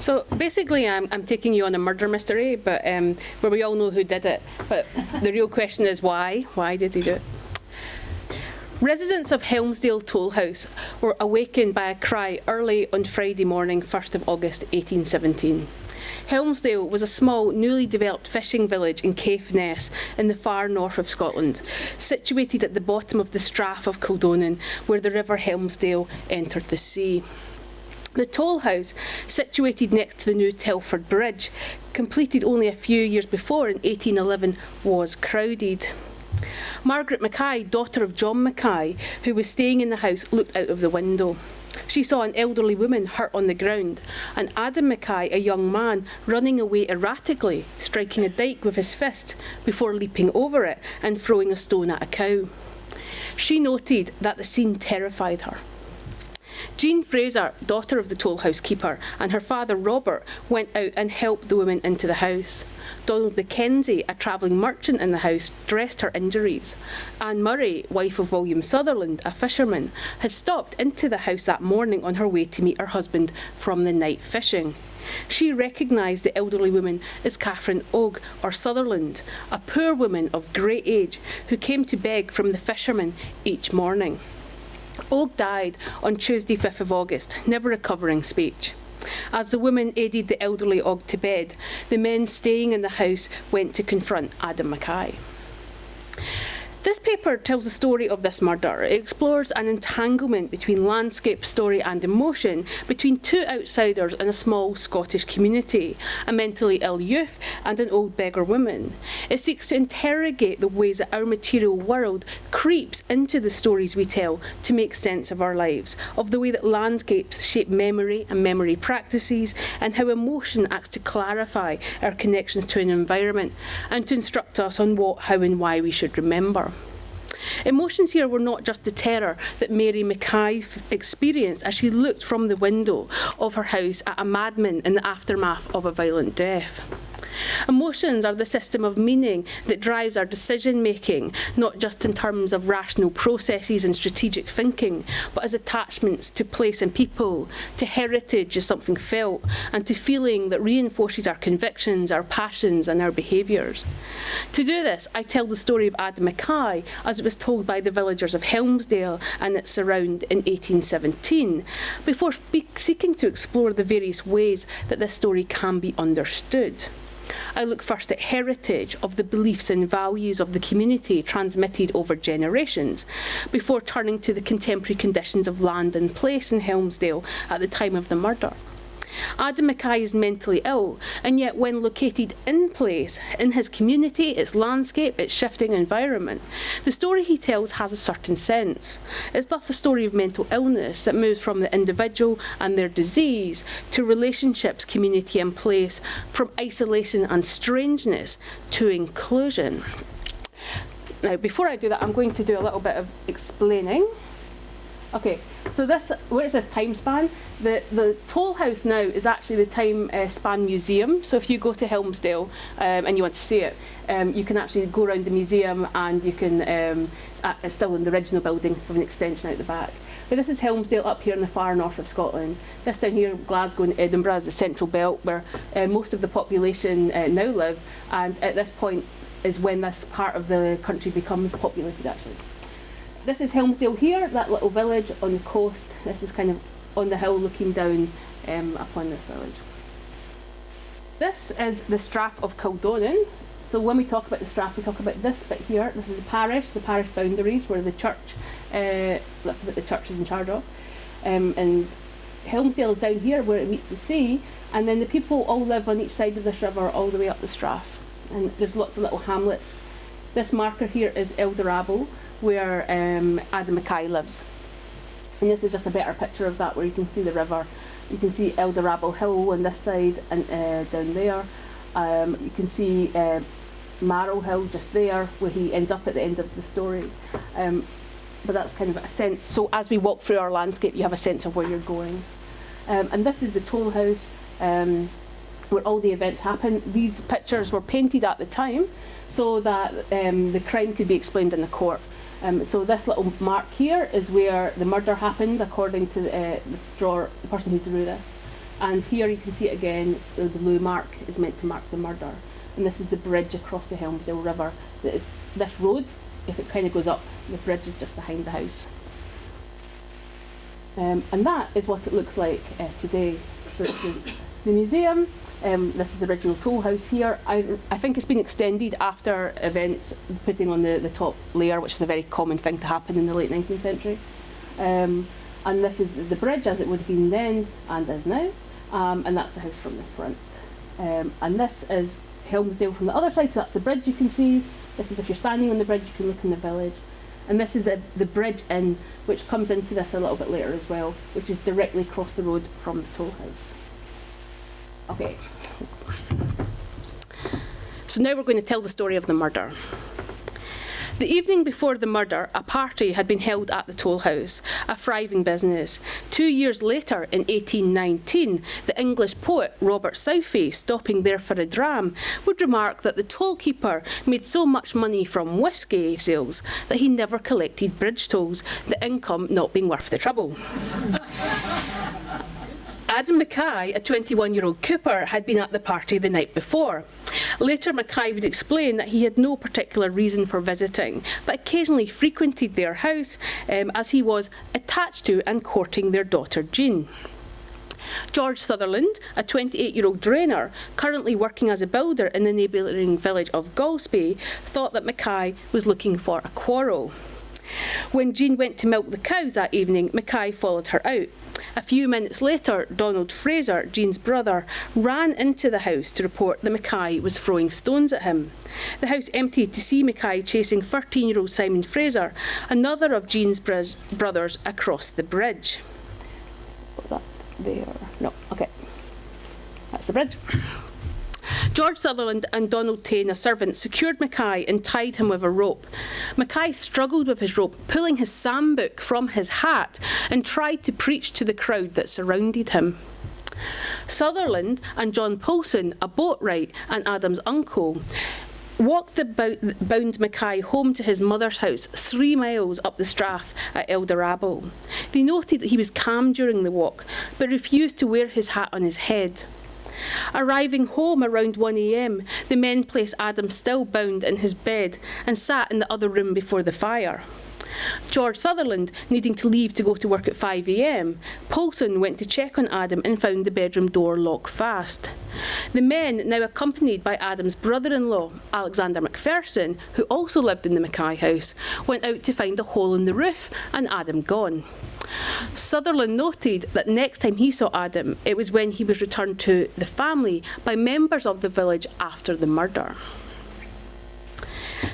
So basically, I'm taking you on a murder mystery, but where we all know who did it. But the real question is why? Why did he do it? Residents of Helmsdale Toll House were awakened by a cry early on Friday morning, 1st of August 1817. Helmsdale was a small, newly developed fishing village in Caithness in the far north of Scotland, situated at the bottom of the Strath of Kildonan, where the River Helmsdale entered the sea. The toll house, situated next to the new Telford Bridge, completed only a few years before in 1811, was crowded. Margaret Mckay, daughter of John Mckay, who was staying in the house, looked out of the window. She saw an elderly woman hurt on the ground, and Adam Mckay, a young man, running away erratically, striking a dyke with his fist before leaping over it and throwing a stone at a cow. She noted that the scene terrified her. Jean Fraser, daughter of the toll house keeper, and her father Robert went out and helped the woman into the house. Donald Mackenzie, a travelling merchant in the house, dressed her injuries. Anne Murray, wife of William Sutherland, a fisherman, had stopped into the house that morning on her way to meet her husband from the night fishing. She recognised the elderly woman as Catherine Ogg, or Sutherland, a poor woman of great age who came to beg from the fishermen each morning. Ogg died on Tuesday, 5th of August, never recovering speech. As the woman aided the elderly Ogg to bed, the men staying in the house went to confront Adam Mckay. This paper tells the story of this murder. It explores an entanglement between landscape, story and emotion between two outsiders in a small Scottish community, a mentally ill youth and an old beggar woman. It seeks to interrogate the ways that our material world creeps into the stories we tell to make sense of our lives, of the way that landscapes shape memory and memory practices, and how emotion acts to clarify our connections to an environment and to instruct us on what, how and why we should remember. Emotions here were not just the terror that Mary Mckay experienced as she looked from the window of her house at a madman in the aftermath of a violent death. Emotions are the system of meaning that drives our decision making, not just in terms of rational processes and strategic thinking, but as attachments to place and people, to heritage as something felt, and to feeling that reinforces our convictions, our passions and our behaviours. To do this, I tell the story of Adam Mckay as it was told by the villagers of Helmsdale and its surround in 1817, before seeking to explore the various ways that this story can be understood. I look first at heritage of the beliefs and values of the community transmitted over generations, before turning to the contemporary conditions of land and place in Helmsdale at the time of the murder. Adam Mckay is mentally ill, and yet when located in place, in his community, its landscape, its shifting environment, the story he tells has a certain sense. It's thus a story of mental illness that moves from the individual and their disease to relationships, community and place, from isolation and strangeness to inclusion. Now, before I do that, I'm going to do a little bit of explaining. Okay, so this, where it says time span, the toll house now is actually the time span museum. So if you go to Helmsdale and you want to see it, you can actually go around the museum and you can, it's still in the original building with an extension out the back. But this is Helmsdale up here in the far north of Scotland. This down here, Glasgow and Edinburgh, is the central belt where most of the population now live, and at this point is when this part of the country becomes populated actually. This is Helmsdale here, that little village on the coast. This is kind of on the hill looking down upon this village. This is the Strath of Kildonan. So when we talk about the Strath, we talk about this bit here. This is the parish boundaries where the church, that's what the church is in charge of. And Helmsdale is down here where it meets the sea, and then the people all live on each side of this river all the way up the Strath. And there's lots of little hamlets. This marker here is Elderable, where Adam Mckay lives. And this is just a better picture of that, where you can see the river. You can see Elderable Hill on this side and down there. You can see Marrow Hill just there, where he ends up at the end of the story. But that's kind of a sense. So as we walk through our landscape, you have a sense of where you're going. And this is the toll house, where all the events happen. These pictures were painted at the time so that the crime could be explained in the court. So this little mark here is where the murder happened, according to the person who drew this. And here you can see it again, the blue mark is meant to mark the murder. And this is the bridge across the Helmsdale River. This road, if it kind of goes up, the bridge is just behind the house. And that is what it looks like today. So this is the museum. This is the original toll house here. I think it's been extended after events, putting on the top layer, which is a very common thing to happen in the late 19th century. And this is the bridge as it would have been then and is now. And that's the house from the front. And this is Helmsdale from the other side, so that's the bridge you can see. This is if you're standing on the bridge, you can look in the village. And this is the bridge inn, which comes into this a little bit later as well, which is directly across the road from the toll house. Okay. So now we're going to tell the story of the murder. The evening before the murder, a party had been held at the toll house, a thriving business. 2 years later, in 1819, the English poet Robert Southey, stopping there for a dram, would remark that the tollkeeper made so much money from whisky sales that he never collected bridge tolls, the income not being worth the trouble. Adam Mckay, a 21-year-old cooper, had been at the party the night before. Later, Mckay would explain that he had no particular reason for visiting, but occasionally frequented their house as he was attached to and courting their daughter Jean. George Sutherland, a 28-year-old drainer, currently working as a builder in the neighbouring village of Galsby, thought that Mckay was looking for a quarrel. When Jean went to milk the cows that evening, Mckay followed her out. A few minutes later, Donald Fraser, Jean's brother, ran into the house to report that Mckay was throwing stones at him. The house emptied to see Mckay chasing 13-year-old Simon Fraser, another of Jean's brothers, across the bridge. Put that there. No, okay. That's the bridge. George Sutherland and Donald Tane, a servant, secured Mckay and tied him with a rope. Mckay struggled with his rope, pulling his psalm book from his hat, and tried to preach to the crowd that surrounded him. Sutherland and John Paulson, a boatwright and Adam's uncle, bound Mckay home to his mother's house 3 miles up the Strath at Elderabble. They noted that he was calm during the walk, but refused to wear his hat on his head. Arriving home around 1 a.m, the men placed Adam still bound in his bed and sat in the other room before the fire. George Sutherland needing to leave to go to work at 5 a.m, Paulson went to check on Adam and found the bedroom door locked fast. The men, now accompanied by Adam's brother-in-law, Alexander Macpherson, who also lived in the Mckay house, went out to find a hole in the roof and Adam gone. Sutherland noted that next time he saw Adam, it was when he was returned to the family by members of the village after the murder.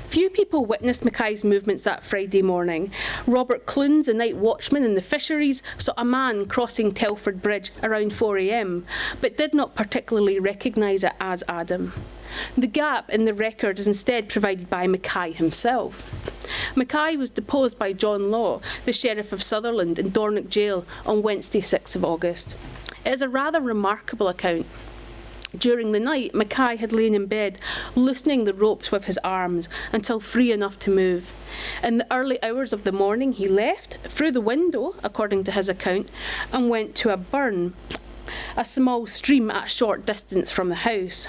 Few people witnessed Mckay's movements that Friday morning. Robert Clunes, a night watchman in the fisheries, saw a man crossing Telford Bridge around 4 a.m, but did not particularly recognise it as Adam. The gap in the record is instead provided by Mckay himself. Mckay was deposed by John Law, the Sheriff of Sutherland, in Dornoch Jail on Wednesday, 6th of August. It is a rather remarkable account. During the night, Mckay had lain in bed, loosening the ropes with his arms until free enough to move. In the early hours of the morning, he left through the window, according to his account, and went to a burn, a small stream at a short distance from the house.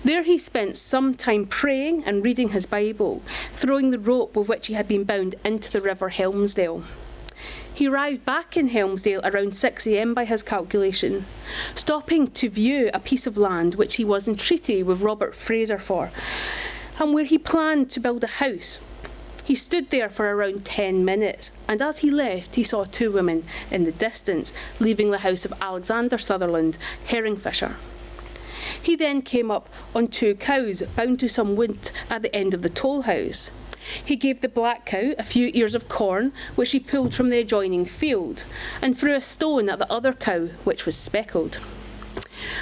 There he spent some time praying and reading his Bible, throwing the rope with which he had been bound into the River Helmsdale. He arrived back in Helmsdale around 6 a.m. by his calculation, stopping to view a piece of land which he was in treaty with Robert Fraser for, and where he planned to build a house. He stood there for around 10 minutes, and as he left, he saw 2 women in the distance, leaving the house of Alexander Sutherland, herring fisher. He then came up on 2 cows bound to some wood at the end of the toll house. He gave the black cow a few ears of corn, which he pulled from the adjoining field, and threw a stone at the other cow, which was speckled.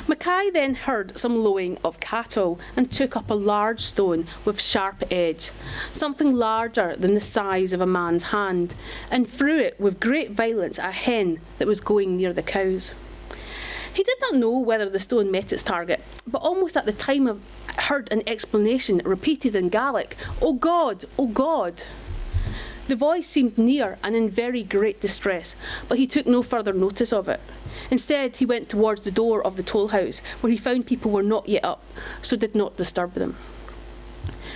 Mckay then heard some lowing of cattle and took up a large stone with sharp edge, something larger than the size of a man's hand, and threw it with great violence at a hen that was going near the cows. He did not know whether the stone met its target, but almost at the time heard an explanation repeated in Gaelic, "O God, O God." The voice seemed near and in very great distress, but he took no further notice of it. Instead, he went towards the door of the toll house, where he found people were not yet up, so did not disturb them.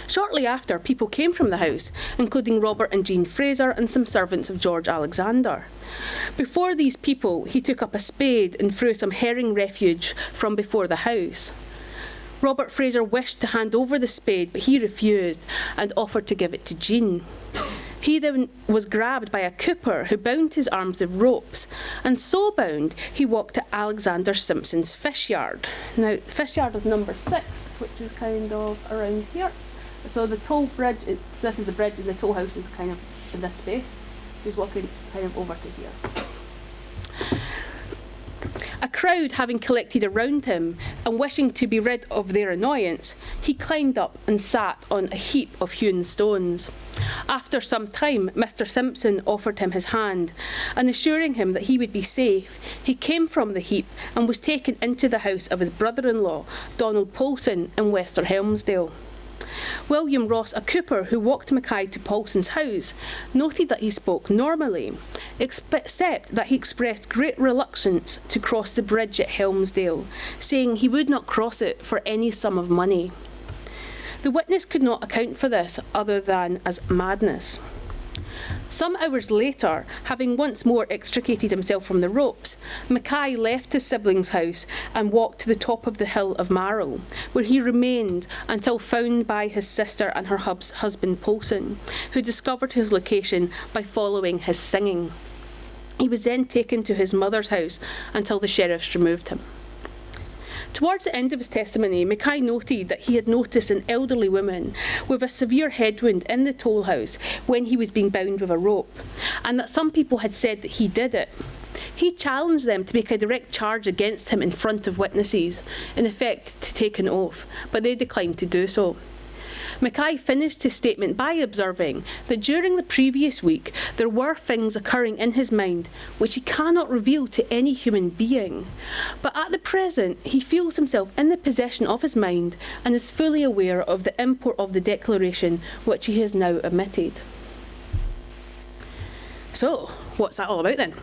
Shortly after, people came from the house, including Robert and Jean Fraser and some servants of George Alexander. Before these people, he took up a spade and threw some herring refuge from before the house. Robert Fraser wished to hand over the spade, but he refused and offered to give it to Jean. He then was grabbed by a cooper who bound his arms with ropes, and so bound he walked to Alexander Simpson's fish yard. Now, the fish yard is number 6, which is kind of around here. So the toll bridge, this is the bridge, and the toll house is kind of in this space. He's walking kind of over to here. A crowd having collected around him and wishing to be rid of their annoyance, he climbed up and sat on a heap of hewn stones. After some time, Mr. Simpson offered him his hand, and assuring him that he would be safe, he came from the heap and was taken into the house of his brother-in-law, Donald Paulson, in Wester Helmsdale. William Ross, a cooper who walked Mckay to Paulson's house, noted that he spoke normally, except that he expressed great reluctance to cross the bridge at Helmsdale, saying he would not cross it for any sum of money. The witness could not account for this other than as madness. Some hours later, having once more extricated himself from the ropes, Mckay left his siblings' house and walked to the top of the hill of Marrow, where he remained until found by his sister and her husband Paulson, who discovered his location by following his singing. He was then taken to his mother's house until the sheriffs removed him. Towards the end of his testimony, Mckay noted that he had noticed an elderly woman with a severe head wound in the toll house when he was being bound with a rope, and that some people had said that he did it. He challenged them to make a direct charge against him in front of witnesses, in effect to take an oath, but they declined to do so. Mckay finished his statement by observing that during the previous week there were things occurring in his mind which he cannot reveal to any human being, but at the present he feels himself in the possession of his mind and is fully aware of the import of the declaration which he has now omitted. So, what's that all about then?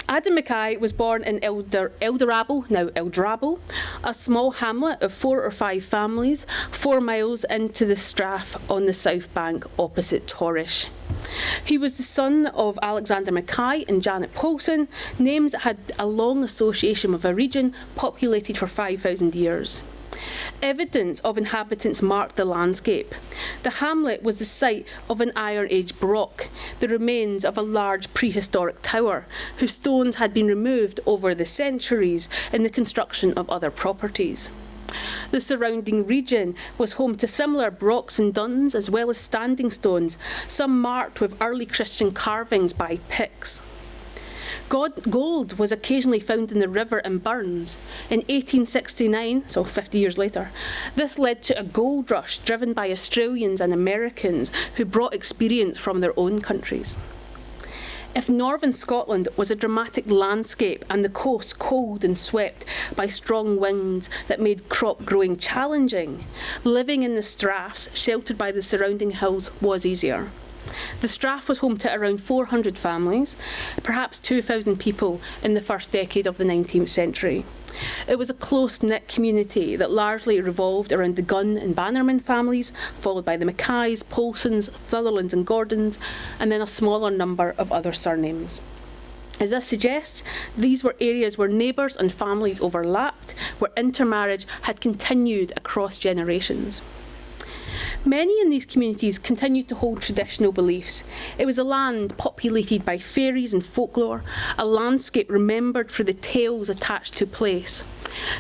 Adam Mckay was born in Eldrabble, a small hamlet of 4 or 5 families, 4 miles into the Strath on the south bank opposite Torish. He was the son of Alexander Mckay and Janet Paulson, names that had a long association with a region populated for 5,000 years. Evidence of inhabitants marked the landscape. The hamlet was the site of an Iron Age broch, the remains of a large prehistoric tower, whose stones had been removed over the centuries in the construction of other properties. The surrounding region was home to similar brochs and duns, as well as standing stones, some marked with early Christian carvings by Picts. Gold was occasionally found in the river in Burns. In 1869, so 50 years later, this led to a gold rush driven by Australians and Americans who brought experience from their own countries. If northern Scotland was a dramatic landscape and the coast cold and swept by strong winds that made crop growing challenging, living in the straths, sheltered by the surrounding hills, was easier. The Strath was home to around 400 families, perhaps 2,000 people in the first decade of the 19th century. It was a close-knit community that largely revolved around the Gunn and Bannerman families, followed by the Mackays, Paulsons, Sutherlands and Gordons, and then a smaller number of other surnames. As this suggests, these were areas where neighbours and families overlapped, where intermarriage had continued across generations. Many in these communities continued to hold traditional beliefs. It was a land populated by fairies and folklore, a landscape remembered for the tales attached to place.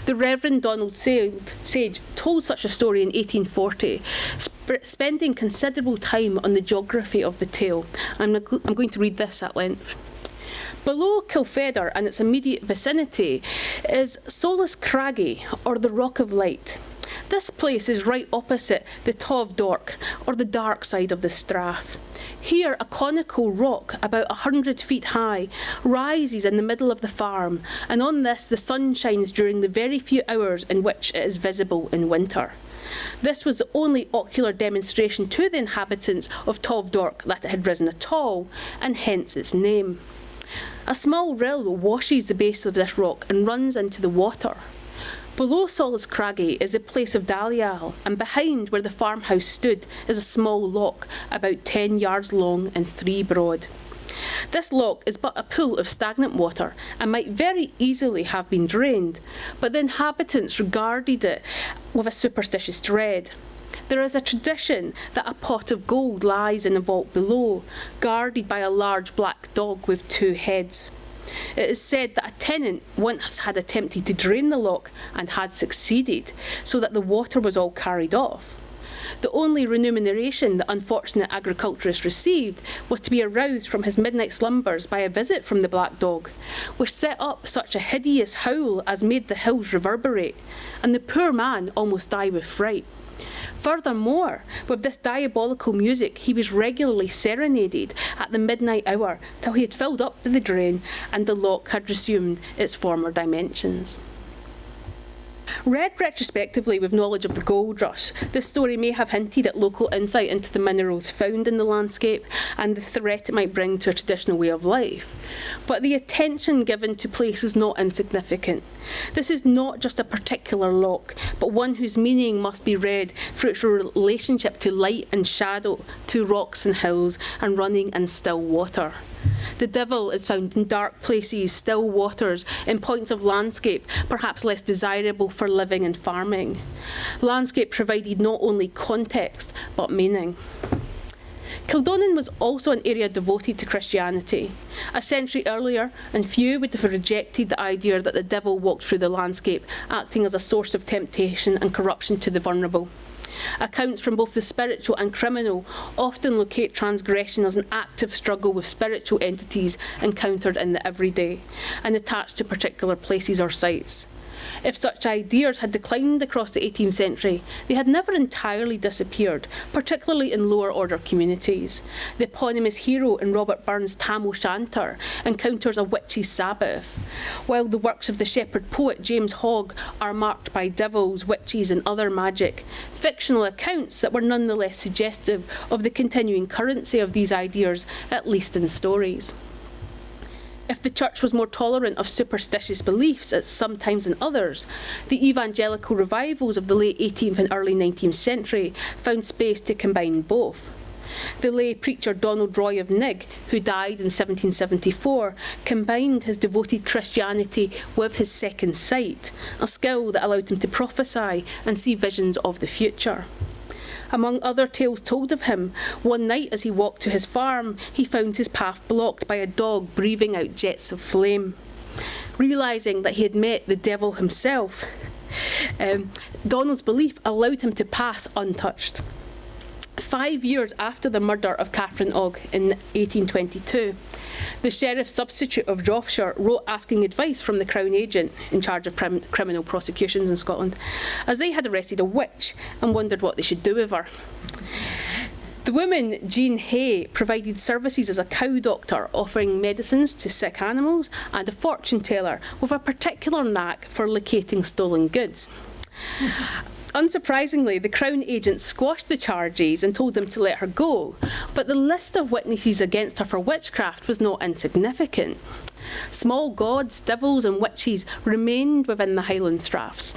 The Reverend Donald Sage told such a story in 1840, spending considerable time on the geography of the tale. I'm going to read this at length. Below Kilfedder and its immediate vicinity is Solus Craggy, or the Rock of Light. This place is right opposite the Tov Dork, or the dark side of the Strath. Here, a conical rock about 100 feet high rises in the middle of the farm, and on this the sun shines during the very few hours in which it is visible in winter. This was the only ocular demonstration to the inhabitants of Tovdork that it had risen at all, and hence its name. A small rill washes the base of this rock and runs into the water. Below Solus Craggy is the place of Dalial, and behind where the farmhouse stood is a small loch about 10 yards long and 3 broad. This loch is but a pool of stagnant water and might very easily have been drained, but the inhabitants regarded it with a superstitious dread. There is a tradition that a pot of gold lies in a vault below, guarded by a large black dog with 2 heads. It is said that a tenant once had attempted to drain the loch and had succeeded, so that the water was all carried off. The only remuneration the unfortunate agriculturist received was to be aroused from his midnight slumbers by a visit from the black dog, which set up such a hideous howl as made the hills reverberate, and the poor man almost died with fright. Furthermore, with this diabolical music, he was regularly serenaded at the midnight hour till he had filled up the drain and the loch had resumed its former dimensions. Read retrospectively with knowledge of the gold rush, this story may have hinted at local insight into the minerals found in the landscape and the threat it might bring to a traditional way of life. But the attention given to place is not insignificant. This is not just a particular loch, but one whose meaning must be read through its relationship to light and shadow, to rocks and hills, and running and still water. The devil is found in dark places, still waters, in points of landscape, perhaps less desirable for living and farming. Landscape provided not only context, but meaning. Kildonan was also an area devoted to Christianity. A century earlier, and few would have rejected the idea that the devil walked through the landscape, acting as a source of temptation and corruption to the vulnerable. Accounts from both the spiritual and criminal often locate transgression as an active struggle with spiritual entities encountered in the everyday and attached to particular places or sites. If such ideas had declined across the 18th century, they had never entirely disappeared, particularly in lower order communities. The eponymous hero in Robert Burns' Tam O'Shanter encounters a witch's Sabbath, while the works of the shepherd poet James Hogg are marked by devils, witches and other magic, fictional accounts that were nonetheless suggestive of the continuing currency of these ideas, at least in stories. If the church was more tolerant of superstitious beliefs at some times than others, the evangelical revivals of the late 18th and early 19th century found space to combine both. The lay preacher Donald Roy of Nigg, who died in 1774, combined his devoted Christianity with his second sight, a skill that allowed him to prophesy and see visions of the future. Among other tales told of him, one night as he walked to his farm, he found his path blocked by a dog breathing out jets of flame. Realising that he had met the devil himself, Donald's belief allowed him to pass untouched. 5 years after the murder of Catherine Ogg in 1822, the sheriff substitute of Shropshire wrote asking advice from the Crown agent in charge of criminal prosecutions in Scotland, as they had arrested a witch and wondered what they should do with her. The woman, Jean Hay, provided services as a cow doctor, offering medicines to sick animals, and a fortune teller with a particular knack for locating stolen goods. Unsurprisingly, the Crown agent squashed the charges and told them to let her go, but the list of witnesses against her for witchcraft was not insignificant. Small gods, devils and witches remained within the Highland Straths.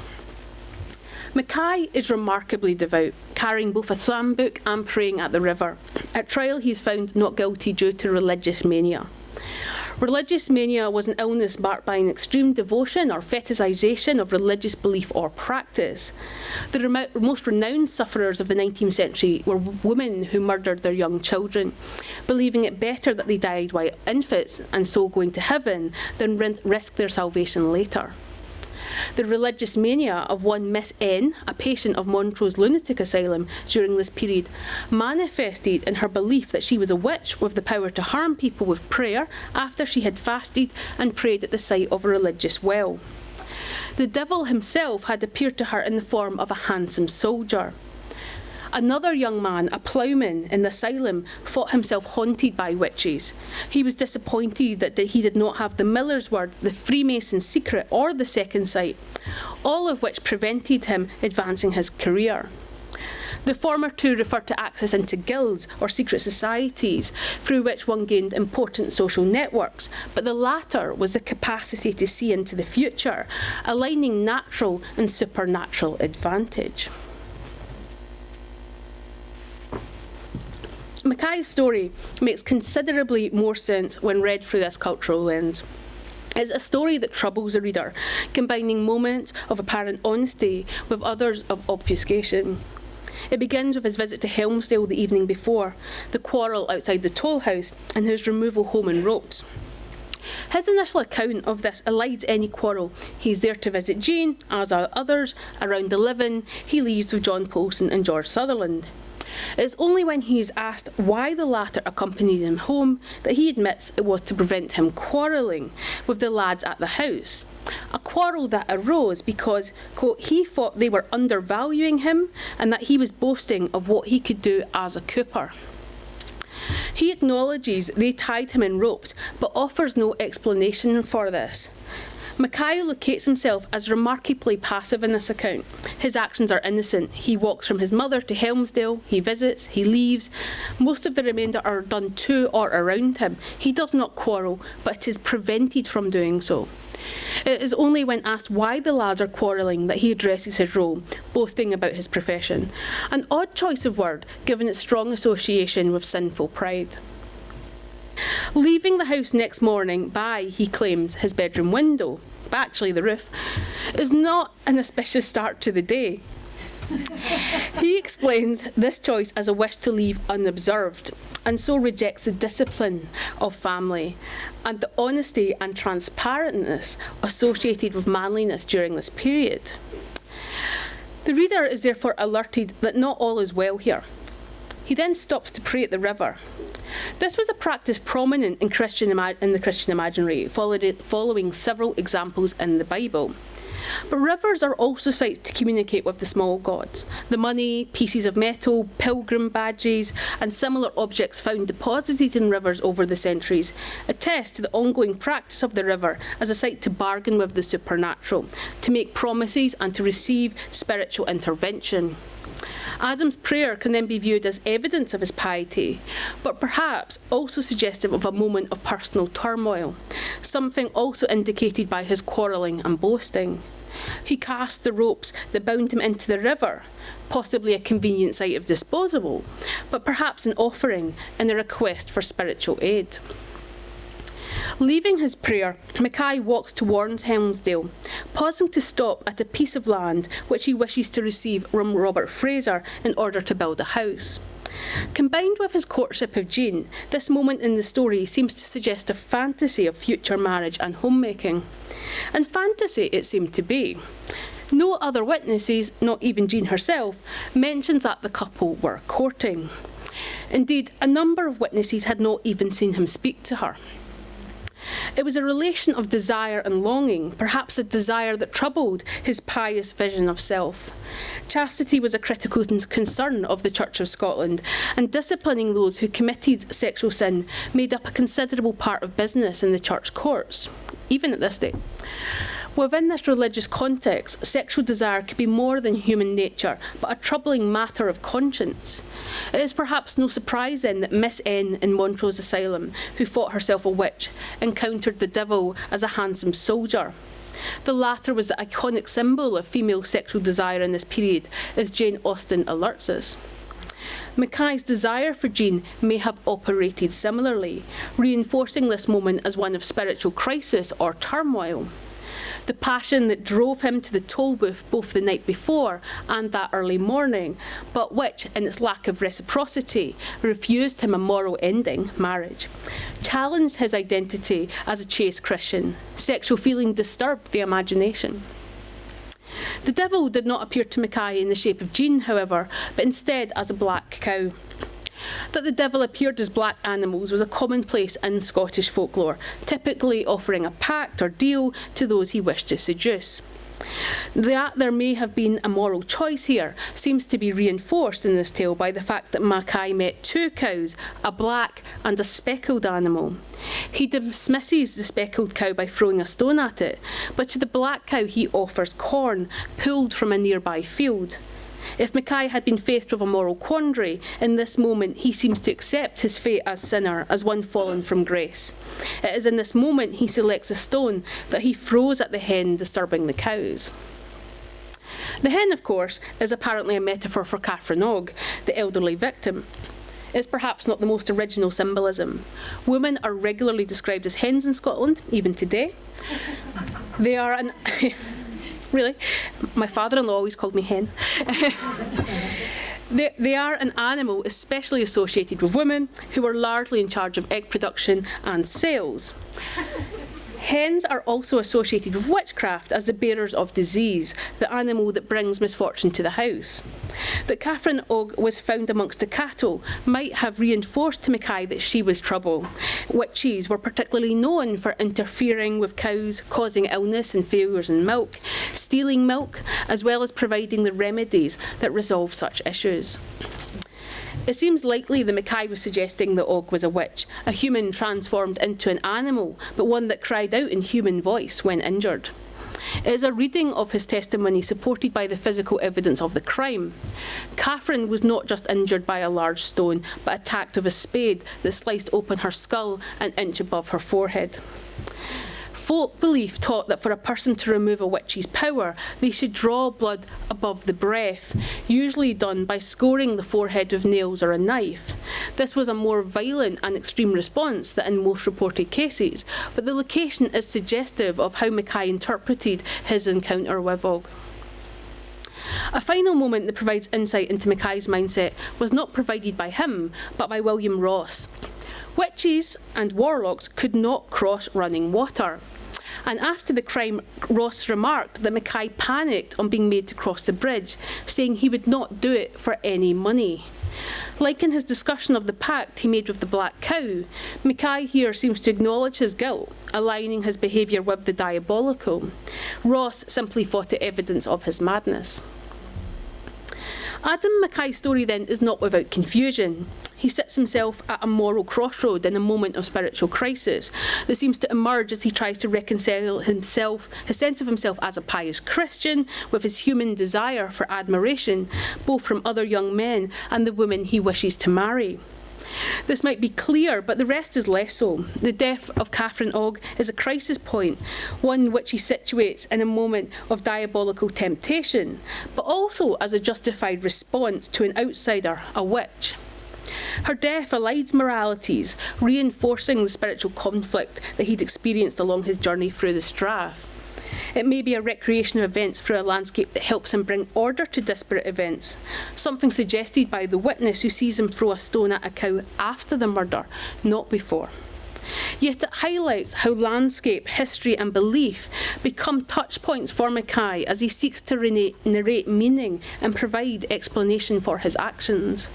Mckay is remarkably devout, carrying both a psalm book and praying at the river. At trial, he is found not guilty due to religious mania. Religious mania was an illness marked by an extreme devotion or fetishisation of religious belief or practice. The most renowned sufferers of the 19th century were women who murdered their young children, believing it better that they died while infants and so going to heaven than risk their salvation later. The religious mania of one Miss N, a patient of Montrose Lunatic Asylum during this period, manifested in her belief that she was a witch with the power to harm people with prayer after she had fasted and prayed at the site of a religious well. The devil himself had appeared to her in the form of a handsome soldier. Another young man, a ploughman in the asylum, thought himself haunted by witches. He was disappointed that he did not have the miller's word, the Freemason's secret, or the second sight, all of which prevented him advancing his career. The former two referred to access into guilds or secret societies through which one gained important social networks, but the latter was the capacity to see into the future, aligning natural and supernatural advantage. Mckay's story makes considerably more sense when read through this cultural lens. It's a story that troubles the reader, combining moments of apparent honesty with others of obfuscation. It begins with his visit to Helmsdale the evening before, the quarrel outside the toll house, and his removal home in ropes. His initial account of this elides any quarrel. He's there to visit Jane, as are others. Around 11, he leaves with John Paulson and George Sutherland. It's only when he is asked why the latter accompanied him home that he admits it was to prevent him quarrelling with the lads at the house. A quarrel that arose because, quote, he thought they were undervaluing him and that he was boasting of what he could do as a cooper. He acknowledges they tied him in ropes, but offers no explanation for this. Mckay locates himself as remarkably passive in this account. His actions are innocent. He walks from his mother to Helmsdale, he visits, he leaves. Most of the remainder are done to or around him. He does not quarrel, but it is prevented from doing so. It is only when asked why the lads are quarrelling that he addresses his role, boasting about his profession. An odd choice of word, given its strong association with sinful pride. Leaving the house next morning by, he claims, his bedroom window, but actually the roof, is not an auspicious start to the day. He explains this choice as a wish to leave unobserved, and so rejects the discipline of family and the honesty and transparentness associated with manliness during this period. The reader is therefore alerted that not all is well here. He then stops to pray at the river. This was a practice prominent in the Christian imaginary, following several examples in the Bible. But rivers are also sites to communicate with the small gods. The money, pieces of metal, pilgrim badges, and similar objects found deposited in rivers over the centuries attest to the ongoing practice of the river as a site to bargain with the supernatural, to make promises, and to receive spiritual intervention. Adam's prayer can then be viewed as evidence of his piety, but perhaps also suggestive of a moment of personal turmoil, something also indicated by his quarrelling and boasting. He cast the ropes that bound him into the river, possibly a convenient site of disposal, but perhaps an offering and a request for spiritual aid. Leaving his prayer, Mckay walks towards Helmsdale, pausing to stop at a piece of land which he wishes to receive from Robert Fraser in order to build a house. Combined with his courtship of Jane, this moment in the story seems to suggest a fantasy of future marriage and homemaking. And fantasy it seemed to be. No other witnesses, not even Jane herself, mentions that the couple were courting. Indeed, a number of witnesses had not even seen him speak to her. It was a relation of desire and longing, perhaps a desire that troubled his pious vision of self. Chastity was a critical concern of the Church of Scotland, and disciplining those who committed sexual sin made up a considerable part of business in the church courts, even at this day. Within this religious context, sexual desire could be more than human nature, but a troubling matter of conscience. It is perhaps no surprise then that Miss N in Montrose Asylum, who thought herself a witch, encountered the devil as a handsome soldier. The latter was the iconic symbol of female sexual desire in this period, as Jane Austen alerts us. Mckay's desire for Jane may have operated similarly, reinforcing this moment as one of spiritual crisis or turmoil. The passion that drove him to the toll booth both the night before and that early morning, but which, in its lack of reciprocity, refused him a moral ending, marriage, challenged his identity as a chaste Christian. Sexual feeling disturbed the imagination. The devil did not appear to Mckay in the shape of Jane, however, but instead as a black cow. That the devil appeared as black animals was a commonplace in Scottish folklore, typically offering a pact or deal to those he wished to seduce. That there may have been a moral choice here seems to be reinforced in this tale by the fact that Mckay met two cows, a black and a speckled animal. He dismisses the speckled cow by throwing a stone at it, but to the black cow he offers corn pulled from a nearby field. If Mckay had been faced with a moral quandary, in this moment he seems to accept his fate as sinner, as one fallen from grace. It is in this moment he selects a stone that he throws at the hen disturbing the cows. The hen, of course, is apparently a metaphor for Catherine Og, the elderly victim. It's perhaps not the most original symbolism. Women are regularly described as hens in Scotland, even today. They are an... Really? My father-in-law always called me hen. They are an animal especially associated with women who are largely in charge of egg production and sales. Hens are also associated with witchcraft as the bearers of disease, the animal that brings misfortune to the house. That Catherine Og was found amongst the cattle might have reinforced to Mckay that she was trouble. Witches were particularly known for interfering with cows, causing illness and failures in milk, stealing milk, as well as providing the remedies that resolve such issues. It seems likely that Mckay was suggesting that Og was a witch, a human transformed into an animal, but one that cried out in human voice when injured. It is a reading of his testimony supported by the physical evidence of the crime. Catherine was not just injured by a large stone, but attacked with a spade that sliced open her skull an inch above her forehead. Folk belief taught that for a person to remove a witch's power, they should draw blood above the breath, usually done by scoring the forehead with nails or a knife. This was a more violent and extreme response than in most reported cases, but the location is suggestive of how Mckay interpreted his encounter with Og. A final moment that provides insight into Mckay's mindset was not provided by him, but by William Ross. Witches and warlocks could not cross running water. And after the crime, Ross remarked that Mckay panicked on being made to cross the bridge, saying he would not do it for any money. Like in his discussion of the pact he made with the black cow, Mckay here seems to acknowledge his guilt, aligning his behaviour with the diabolical. Ross simply thought it evidence of his madness. Adam Mckay's story then is not without confusion. He sits himself at a moral crossroad in a moment of spiritual crisis that seems to emerge as he tries to reconcile his sense of himself as a pious Christian with his human desire for admiration, both from other young men and the women he wishes to marry. This might be clear, but the rest is less so. The death of Catherine Og is a crisis point, one which he situates in a moment of diabolical temptation, but also as a justified response to an outsider, a witch. Her death aligns moralities, reinforcing the spiritual conflict that he'd experienced along his journey through the Strath. It may be a recreation of events through a landscape that helps him bring order to disparate events, something suggested by the witness who sees him throw a stone at a cow after the murder, not before. Yet it highlights how landscape, history and belief become touch points for Mckay as he seeks to narrate meaning and provide explanation for his actions.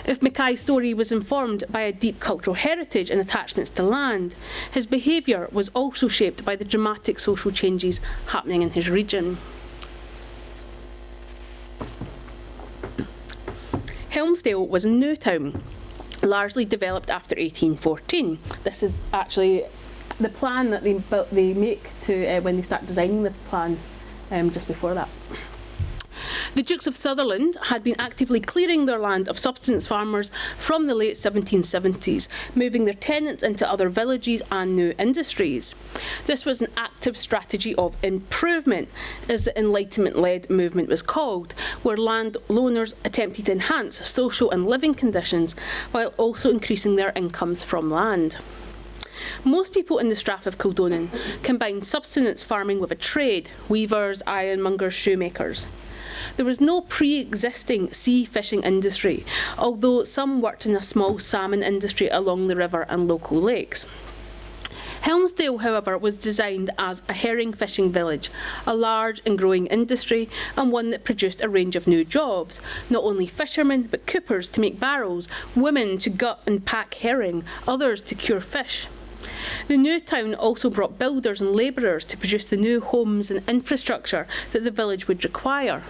If Mckay's story was informed by a deep cultural heritage and attachments to land, his behaviour was also shaped by the dramatic social changes happening in his region. Helmsdale was a new town, largely developed after 1814. This is actually the plan that they make to when they start designing the plan just before that. The Dukes of Sutherland had been actively clearing their land of subsistence farmers from the late 1770s, moving their tenants into other villages and new industries. This was an active strategy of improvement, as the Enlightenment-led movement was called, where landowners attempted to enhance social and living conditions while also increasing their incomes from land. Most people in the Strath of Kildonan combined subsistence farming with a trade: weavers, ironmongers, shoemakers. There was no pre-existing sea fishing industry, although some worked in a small salmon industry along the river and local lakes. Helmsdale, however, was designed as a herring fishing village, a large and growing industry, and one that produced a range of new jobs, not only fishermen but coopers to make barrels, women to gut and pack herring, others to cure fish. The new town also brought builders and labourers to produce the new homes and infrastructure that the village would require.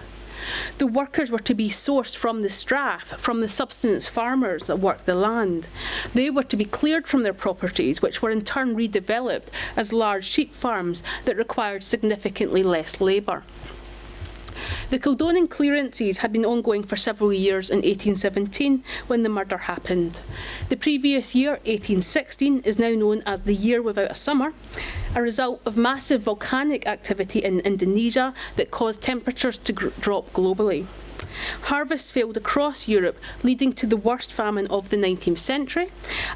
The workers were to be sourced from the strath, from the subsistence farmers that worked the land. They were to be cleared from their properties, which were in turn redeveloped as large sheep farms that required significantly less labour. The Kildonian clearances had been ongoing for several years in 1817 when the murder happened. The previous year, 1816, is now known as the Year Without a Summer, a result of massive volcanic activity in Indonesia that caused temperatures to drop globally. Harvests failed across Europe, leading to the worst famine of the 19th century,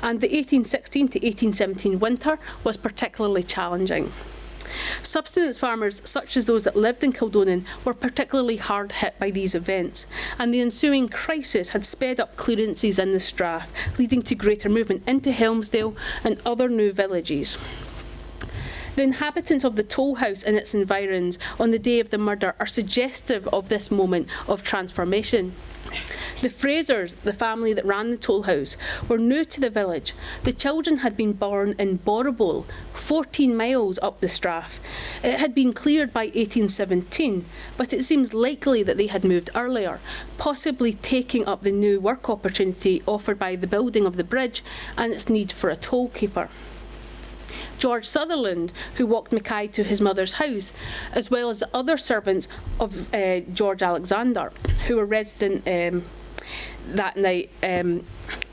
and the 1816 to 1817 winter was particularly challenging. Subsistence farmers, such as those that lived in Kildonian, were particularly hard hit by these events, and the ensuing crisis had sped up clearances in the strath, leading to greater movement into Helmsdale and other new villages. The inhabitants of the toll house and its environs on the day of the murder are suggestive of this moment of transformation. The Frasers, the family that ran the toll house, were new to the village. The children had been born in Borrowbole, 14 miles up the strath. It had been cleared by 1817, but it seems likely that they had moved earlier, possibly taking up the new work opportunity offered by the building of the bridge and its need for a toll keeper. George Sutherland, who walked Mckay to his mother's house, as well as the other servants of George Alexander, who were resident that night.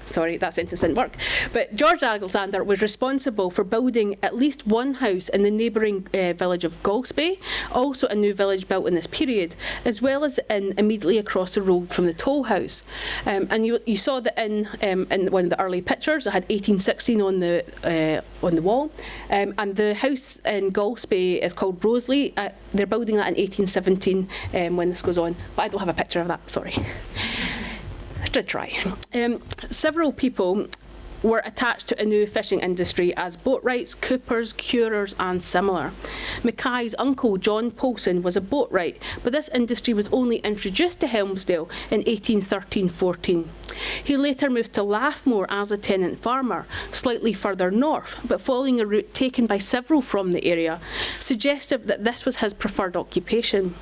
Sorry, that sentence didn't work. But George Alexander was responsible for building at least one house in the neighbouring village of Galsby, also a new village built in this period, as well as the inn immediately across the road from the toll house. And you saw the inn in one of the early pictures. It had 1816 on the wall. And the house in Galsby is called Roseley. They're building that in 1817 when this goes on. But I don't have a picture of that, sorry. I did try. Several people were attached to a new fishing industry as boatwrights, coopers, curers and similar. Mckay's uncle, John Polson, was a boatwright, but this industry was only introduced to Helmsdale in 1813-14. He later moved to Laughmore as a tenant farmer, slightly further north, but following a route taken by several from the area, suggestive that this was his preferred occupation.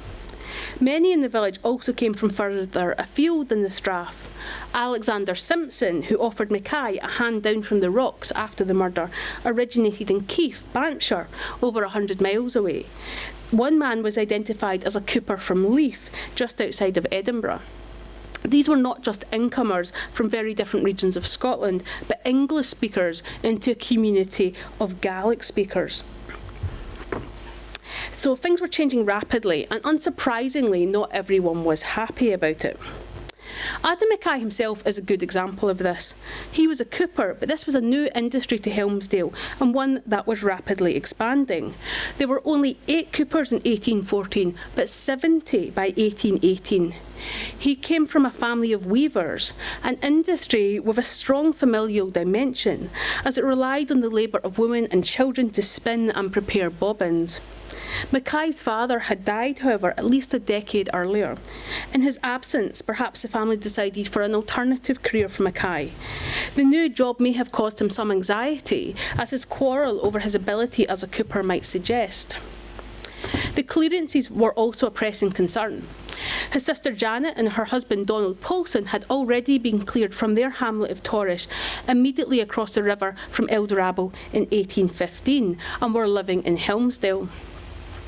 Many in the village also came from further afield than the strath. Alexander Simpson, who offered Mckay a hand down from the rocks after the murder, originated in Keith, Banffshire, over 100 miles away. One man was identified as a cooper from Leith, just outside of Edinburgh. These were not just incomers from very different regions of Scotland, but English speakers into a community of Gaelic speakers. So things were changing rapidly, and unsurprisingly, not everyone was happy about it. Adam Mckay himself is a good example of this. He was a cooper, but this was a new industry to Helmsdale, and one that was rapidly expanding. There were only 8 coopers in 1814, but 70 by 1818. He came from a family of weavers, an industry with a strong familial dimension, as it relied on the labour of women and children to spin and prepare bobbins. Mckay's father had died, however, at least a decade earlier. In his absence, perhaps the family decided for an alternative career for Mckay. The new job may have caused him some anxiety, as his quarrel over his ability as a cooper might suggest. The clearances were also a pressing concern. His sister Janet and her husband Donald Polson had already been cleared from their hamlet of Torrish immediately across the river from Eldorado in 1815 and were living in Helmsdale.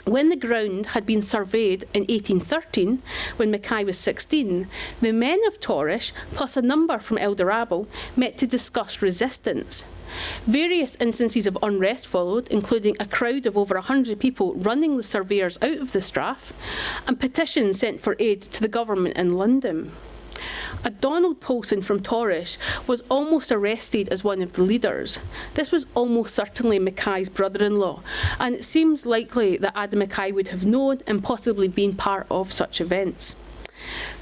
When the ground had been surveyed in 1813, when Mckay was 16, the men of Torrish, plus a number from Eldorado, met to discuss resistance. Various instances of unrest followed, including a crowd of over 100 people running the surveyors out of the strath, and petitions sent for aid to the government in London. A Donald Polson from Torrish was almost arrested as one of the leaders. This was almost certainly Mckay's brother-in-law, and it seems likely that Adam Mckay would have known and possibly been part of such events.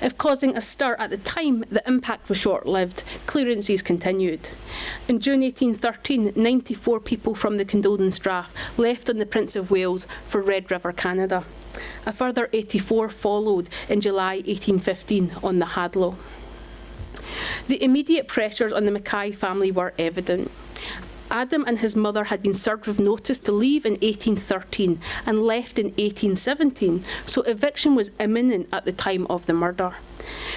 If causing a stir at the time, the impact was short-lived. Clearances continued. In June 1813, 94 people from the Kildonian Strath left on the Prince of Wales for Red River, Canada. A further 84 followed in July 1815 on the Hadlow. The immediate pressures on the Mckay family were evident. Adam and his mother had been served with notice to leave in 1813 and left in 1817, so eviction was imminent at the time of the murder.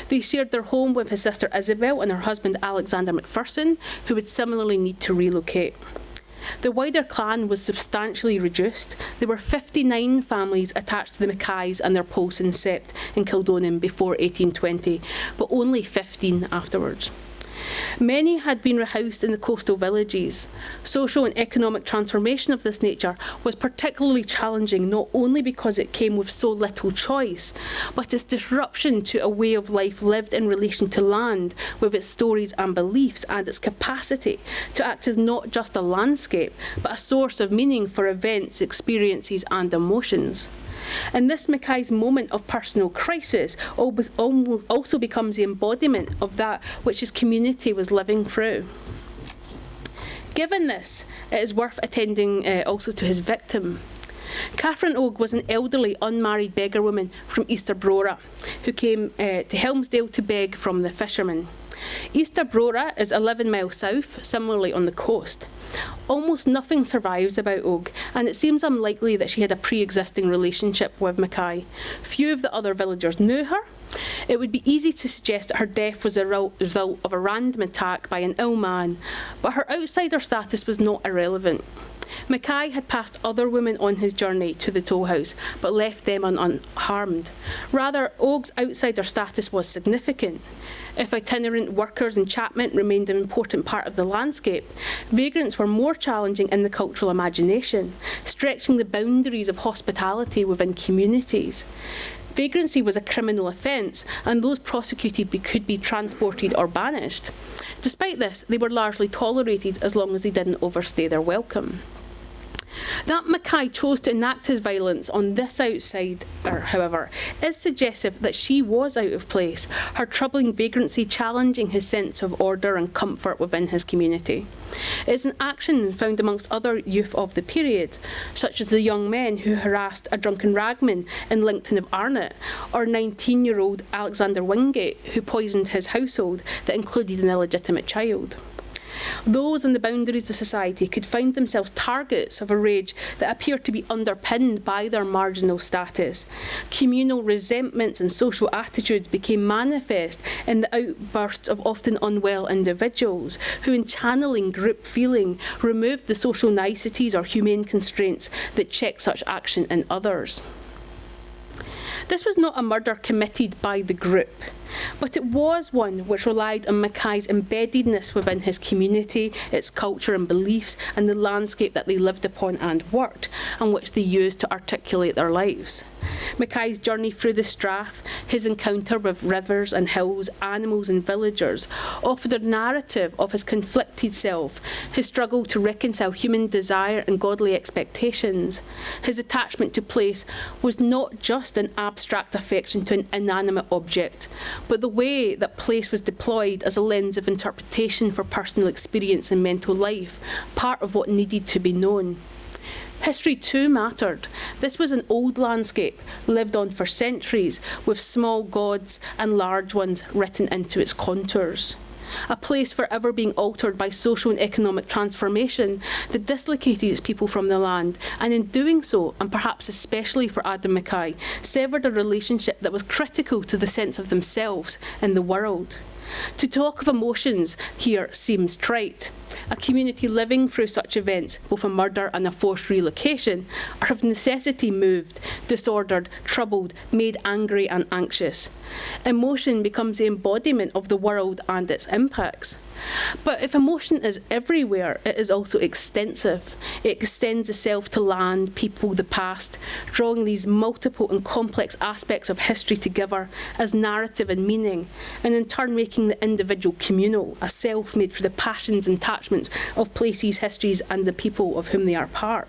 They shared their home with his sister Isabel and her husband Alexander Macpherson, who would similarly need to relocate. The wider clan was substantially reduced. There were 59 families attached to the Mckays and their posts in Sept in Kildonan before 1820, but only 15 afterwards. Many had been rehoused in the coastal villages. Social and economic transformation of this nature was particularly challenging, not only because it came with so little choice, but its disruption to a way of life lived in relation to land, with its stories and beliefs, and its capacity to act as not just a landscape, but a source of meaning for events, experiences, and emotions. And this Mckay's moment of personal crisis also becomes the embodiment of that which his community was living through. Given this, it is worth attending also to his victim. Catherine Oge was an elderly, unmarried beggar woman from Easter Brora, who came to Helmsdale to beg from the fishermen. Easter Brora is 11 miles south, similarly on the coast. Almost nothing survives about Oge, and it seems unlikely that she had a pre-existing relationship with Mckay. Few of the other villagers knew her. It would be easy to suggest that her death was a result of a random attack by an ill man, but her outsider status was not irrelevant. Mckay had passed other women on his journey to the toll house, but left them unharmed. Rather, Oge's outsider status was significant. If itinerant workers' enchantment remained an important part of the landscape, vagrants were more challenging in the cultural imagination, stretching the boundaries of hospitality within communities. Vagrancy was a criminal offence, and those prosecuted could be transported or banished. Despite this, they were largely tolerated as long as they didn't overstay their welcome. That Mckay chose to enact his violence on this outsider, however, is suggestive that she was out of place, her troubling vagrancy challenging his sense of order and comfort within his community. It is an action found amongst other youth of the period, such as the young men who harassed a drunken ragman in Lincoln of Arnott, or 19-year-old Alexander Wingate, who poisoned his household that included an illegitimate child. Those on the boundaries of society could find themselves targets of a rage that appeared to be underpinned by their marginal status. Communal resentments and social attitudes became manifest in the outbursts of often unwell individuals who, in channeling group feeling, removed the social niceties or humane constraints that check such action in others. This was not a murder committed by the group, but it was one which relied on Mckay's embeddedness within his community, its culture and beliefs, and the landscape that they lived upon and worked, and which they used to articulate their lives. Mckay's journey through the Strath, his encounter with rivers and hills, animals and villagers, offered a narrative of his conflicted self, his struggle to reconcile human desire and godly expectations. His attachment to place was not just an abstract affection to an inanimate object, but the way that place was deployed as a lens of interpretation for personal experience and mental life, part of what needed to be known. History too mattered. This was an old landscape, lived on for centuries, with small gods and large ones written into its contours. A place forever being altered by social and economic transformation that dislocated its people from the land, and in doing so, and perhaps especially for Adam Mckay, severed a relationship that was critical to the sense of themselves in the world. To talk of emotions here seems trite. A community living through such events, both a murder and a forced relocation, are of necessity moved, disordered, troubled, made angry and anxious. Emotion becomes the embodiment of the world and its impacts. But if emotion is everywhere, it is also extensive. It extends itself to land, people, the past, drawing these multiple and complex aspects of history together as narrative and meaning, and in turn making the individual communal, a self made for the passions and attachments of places, histories, and the people of whom they are part.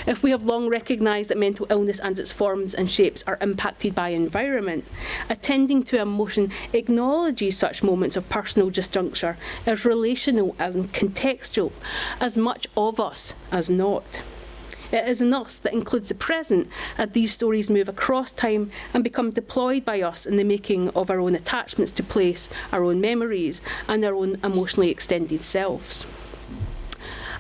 If we have long recognised that mental illness and its forms and shapes are impacted by environment, attending to emotion acknowledges such moments of personal disjuncture as relational and contextual, as much of us as not. It is an us that includes the present, as these stories move across time and become deployed by us in the making of our own attachments to place, our own memories, and our own emotionally extended selves.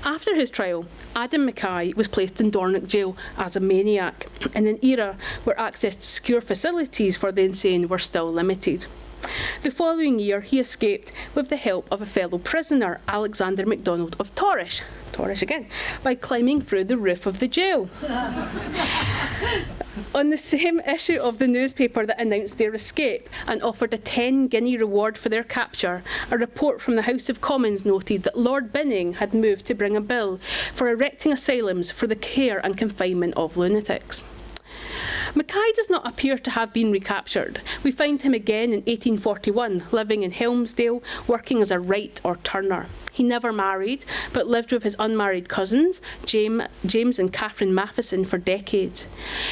After his trial, Adam Mckay was placed in Dornoch jail as a maniac in an era where access to secure facilities for the insane were still limited. The following year, he escaped with the help of a fellow prisoner, Alexander MacDonald of Torrish again, by climbing through the roof of the jail. On the same issue of the newspaper that announced their escape and offered a 10-guinea reward for their capture, a report from the House of Commons noted that Lord Binning had moved to bring a bill for erecting asylums for the care and confinement of lunatics. Mckay does not appear to have been recaptured. We find him again in 1841, living in Helmsdale, working as a wright or turner. He never married, but lived with his unmarried cousins, James and Catherine Matheson, for decades.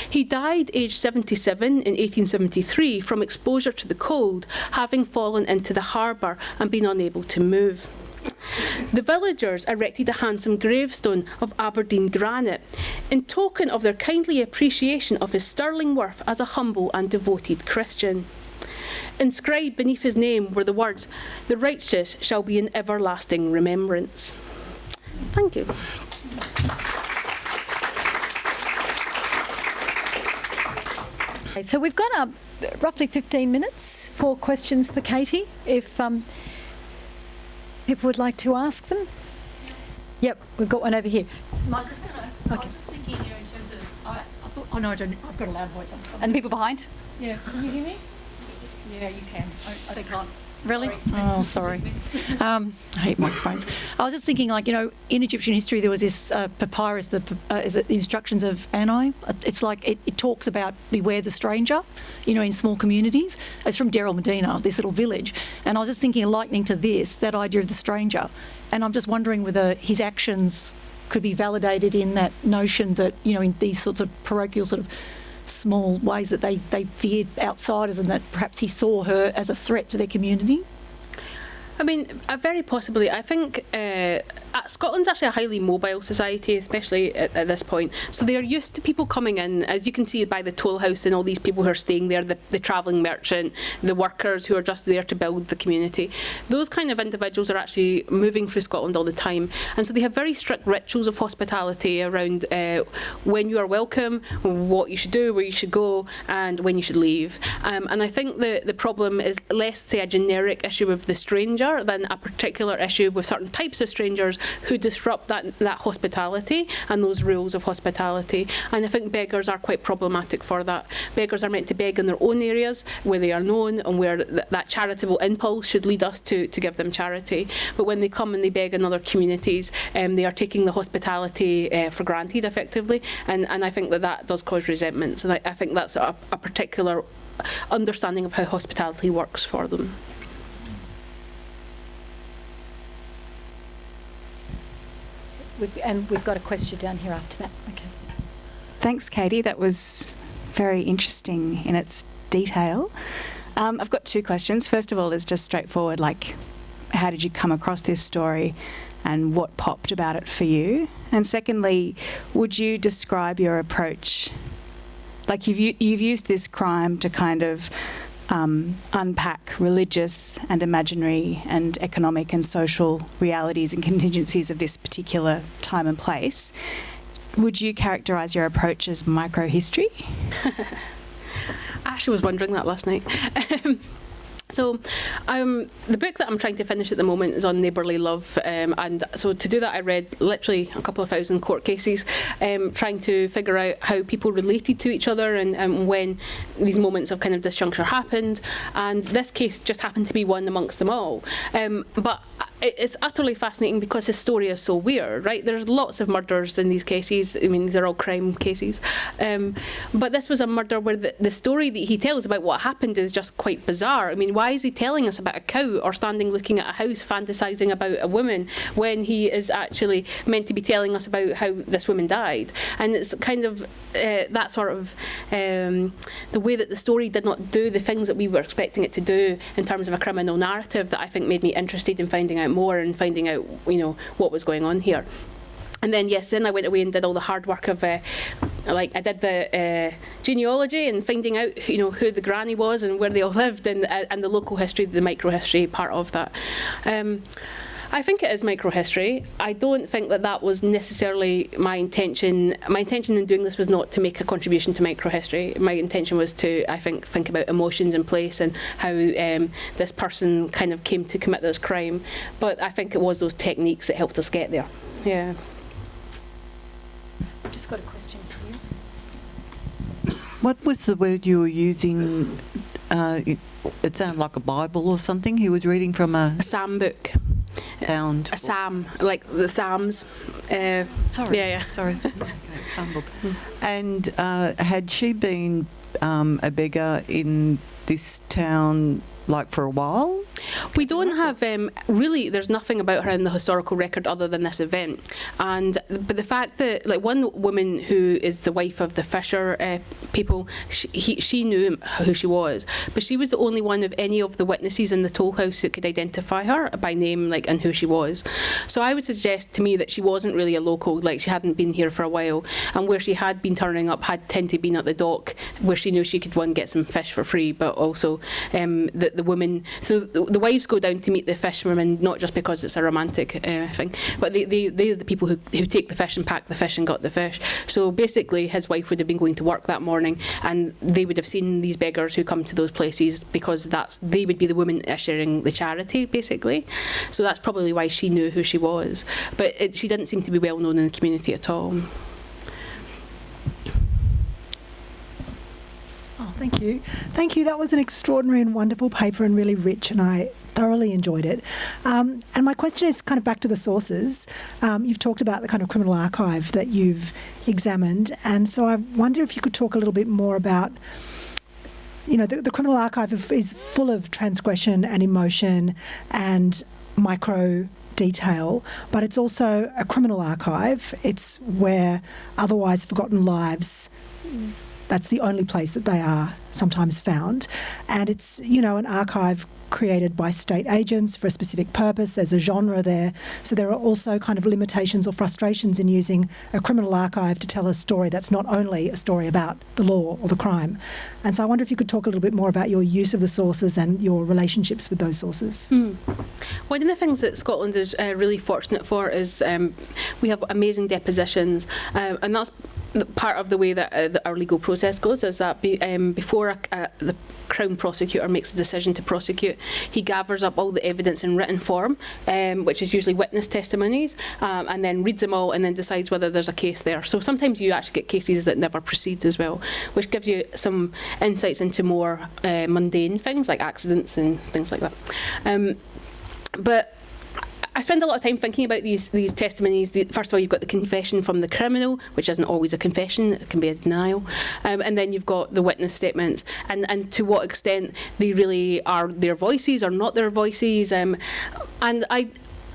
He died aged 77 in 1873 from exposure to the cold, having fallen into the harbour and been unable to move. The villagers erected a handsome gravestone of Aberdeen granite in token of their kindly appreciation of his sterling worth as a humble and devoted Christian. Inscribed beneath his name were the words, "The righteous shall be in everlasting remembrance." Thank you. So we've got roughly 15 minutes for questions for Katie, if people would like to ask them. Yep, we've got one over here. I was just thinking, in terms of, I thought, oh no, I don't, I've got a loud voice. And the people behind? Yeah, can you hear me? Yeah, you can. They can't. Really? Oh, sorry. I hate microphones. I was just thinking, in Egyptian history, there was this papyrus, is it the instructions of Anai? It's like, it talks about beware the stranger, in small communities. It's from Deir el-Medina, this little village. And I was just thinking, likening to this, that idea of the stranger. And I'm just wondering whether his actions could be validated in that notion that, in these sorts of parochial sort of small ways that they feared outsiders, and that perhaps he saw her as a threat to their community? I mean, very possibly. I think Scotland's actually a highly mobile society, especially at this point. So they are used to people coming in, as you can see by the toll house and all these people who are staying there, the travelling merchant, the workers who are just there to build the community. Those kind of individuals are actually moving through Scotland all the time. And so they have very strict rituals of hospitality around when you are welcome, what you should do, where you should go, and when you should leave. And I think the problem is less, say, a generic issue with the stranger than a particular issue with certain types of strangers who disrupt that hospitality and those rules of hospitality. And I think beggars are quite problematic for that. Beggars are meant to beg in their own areas where they are known and where that charitable impulse should lead us to give them charity. But when they come and they beg in other communities, they are taking the hospitality for granted, effectively. And I think that does cause resentments. And I think that's a particular understanding of how hospitality works for them. We've got a question down here after that. Okay. Thanks, Katie. That was very interesting in its detail. I've got two questions. First of all, is just straightforward, how did you come across this story and what popped about it for you? And secondly, would you describe your approach? You've used this crime to kind of unpack religious and imaginary and economic and social realities and contingencies of this particular time and place. Would you characterise your approach as microhistory? I actually was wondering that last night. So the book that I'm trying to finish at the moment is on neighbourly love, and so to do that I read literally a couple of thousand court cases, trying to figure out how people related to each other and when these moments of kind of disjuncture happened, and this case just happened to be one amongst them all. But it's utterly fascinating because his story is so weird, right? There's lots of murders in these cases. I mean, they're all crime cases. But this was a murder where the story that he tells about what happened is just quite bizarre. I mean, why is he telling us about a cow or standing looking at a house fantasising about a woman when he is actually meant to be telling us about how this woman died? And it's kind of that sort of the way that the story did not do the things that we were expecting it to do in terms of a criminal narrative that I think made me interested in finding out more and finding out, what was going on here. And then, then I went away and did all the hard work of, I did the genealogy and finding out, who the granny was and where they all lived, and the local history, the microhistory part of that. I think it is microhistory. I don't think that was necessarily my intention. My intention in doing this was not to make a contribution to microhistory. My intention was to, I think about emotions in place and how this person kind of came to commit this crime. But I think it was those techniques that helped us get there. Yeah. I've just got a question for you. What was the word you were using? It sounded like a Bible or something. He was reading from a psalm book. Sound. A psalm, like the Psalms. Sorry. Yeah. Sorry. Okay, psalm book. And had she been a beggar in this town, like, for a while? We don't have really. There's nothing about her in the historical record other than this event, but the fact that, like, one woman who is the wife of the Fisher people, she knew who she was, but she was the only one of any of the witnesses in the toll house who could identify her by name, like, and who she was. So I would suggest to me that she wasn't really a local, like, she hadn't been here for a while, and where she had been turning up had tended to been at the dock, where she knew she could get some fish for free, but also the woman. So the wives go down to meet the fishermen, not just because it's a romantic thing, but they're the people who take the fish and pack the fish and got the fish. So basically his wife would have been going to work that morning, and they would have seen these beggars who come to those places, because they would be the women sharing the charity, basically. So that's probably why she knew who she was. But she didn't seem to be well known in the community at all. Thank you. Thank you. That was an extraordinary and wonderful paper, and really rich, and I thoroughly enjoyed it. And my question is kind of back to the sources. You've talked about the kind of criminal archive that you've examined, and so I wonder if you could talk a little bit more about, the criminal archive is full of transgression and emotion and micro detail, but it's also a criminal archive. It's where otherwise forgotten lives, that's the only place that they are sometimes found. And it's, an archive created by state agents for a specific purpose. There's a genre there. So there are also kind of limitations or frustrations in using a criminal archive to tell a story that's not only a story about the law or the crime. And so I wonder if you could talk a little bit more about your use of the sources and your relationships with those sources. One of the things that Scotland is really fortunate for is we have amazing depositions, and that's part of the way that our legal process goes, is that before the Crown prosecutor makes a decision to prosecute, he gathers up all the evidence in written form, which is usually witness testimonies, and then reads them all and then decides whether there's a case there. So sometimes you actually get cases that never proceed as well, which gives you some insights into more mundane things like accidents and things like that. But I spend a lot of time thinking about these testimonies. First of all, you've got the confession from the criminal, which isn't always a confession, it can be a denial. And then you've got the witness statements, and to what extent they really are their voices or not their voices.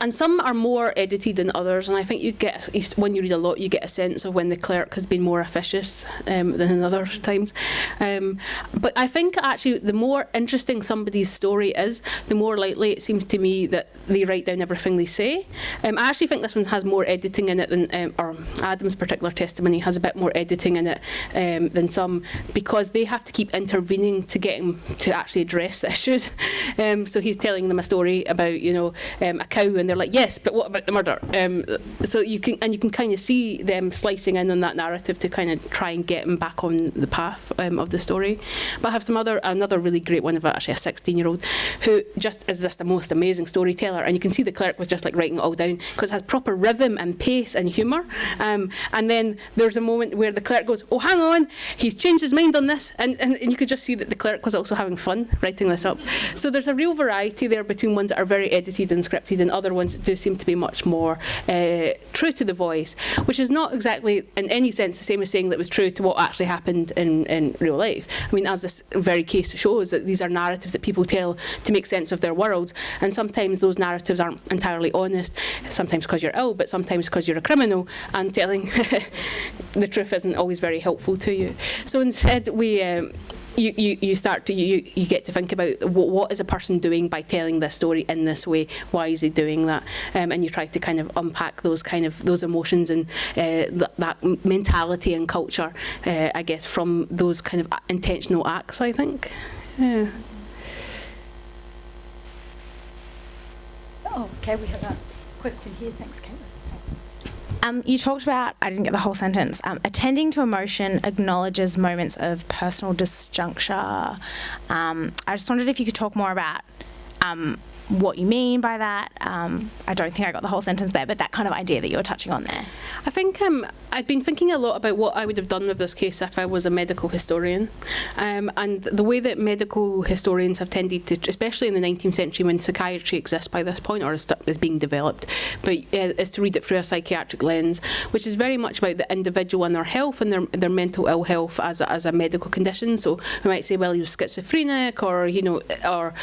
And some are more edited than others, and I think when you read a lot, you get a sense of when the clerk has been more officious than in other times. But I think actually the more interesting somebody's story is, the more likely it seems to me that they write down everything they say. I actually think this one has more editing in it than, or Adam's particular testimony has a bit more editing in it than some, because they have to keep intervening to get him to actually address the issues. So he's telling them a story about, a cow, and they're like, yes, but what about the murder? So you can kind of see them slicing in on that narrative to kind of try and get them back on the path of the story. But I have another really great one of actually a 16-year-old who just is just the most amazing storyteller, and you can see the clerk was just like writing it all down because it has proper rhythm and pace and humour. And then there's a moment where the clerk goes, oh, hang on, he's changed his mind on this, and you could just see that the clerk was also having fun writing this up. So there's a real variety there between ones that are very edited and scripted and other ones that do seem to be much more true to the voice, which is not exactly in any sense the same as saying that was true to what actually happened in real life. I mean, as this very case shows, that these are narratives that people tell to make sense of their worlds, and sometimes those narratives aren't entirely honest, sometimes because you're ill, but sometimes because you're a criminal, and telling the truth isn't always very helpful to you. So instead you get to think about what is a person doing by telling this story in this way. Why is he doing that? And you try to kind of unpack those emotions and that mentality and culture, I guess, from those kind of intentional acts, I think. Yeah. Okay, we have a question here. Thanks, Caitlin. You talked about, I didn't get the whole sentence, attending to emotion acknowledges moments of personal disjuncture. I just wondered if you could talk more about what you mean by that. I don't think I got the whole sentence there, but that kind of idea that you were touching on there. I think I'd been thinking a lot about what I would have done with this case if I was a medical historian. And the way that medical historians have tended to, especially in the 19th century when psychiatry exists by this point, or is being developed, but is to read it through a psychiatric lens, which is very much about the individual and their health and their mental ill health as a medical condition. So we might say, well, he was schizophrenic, or, or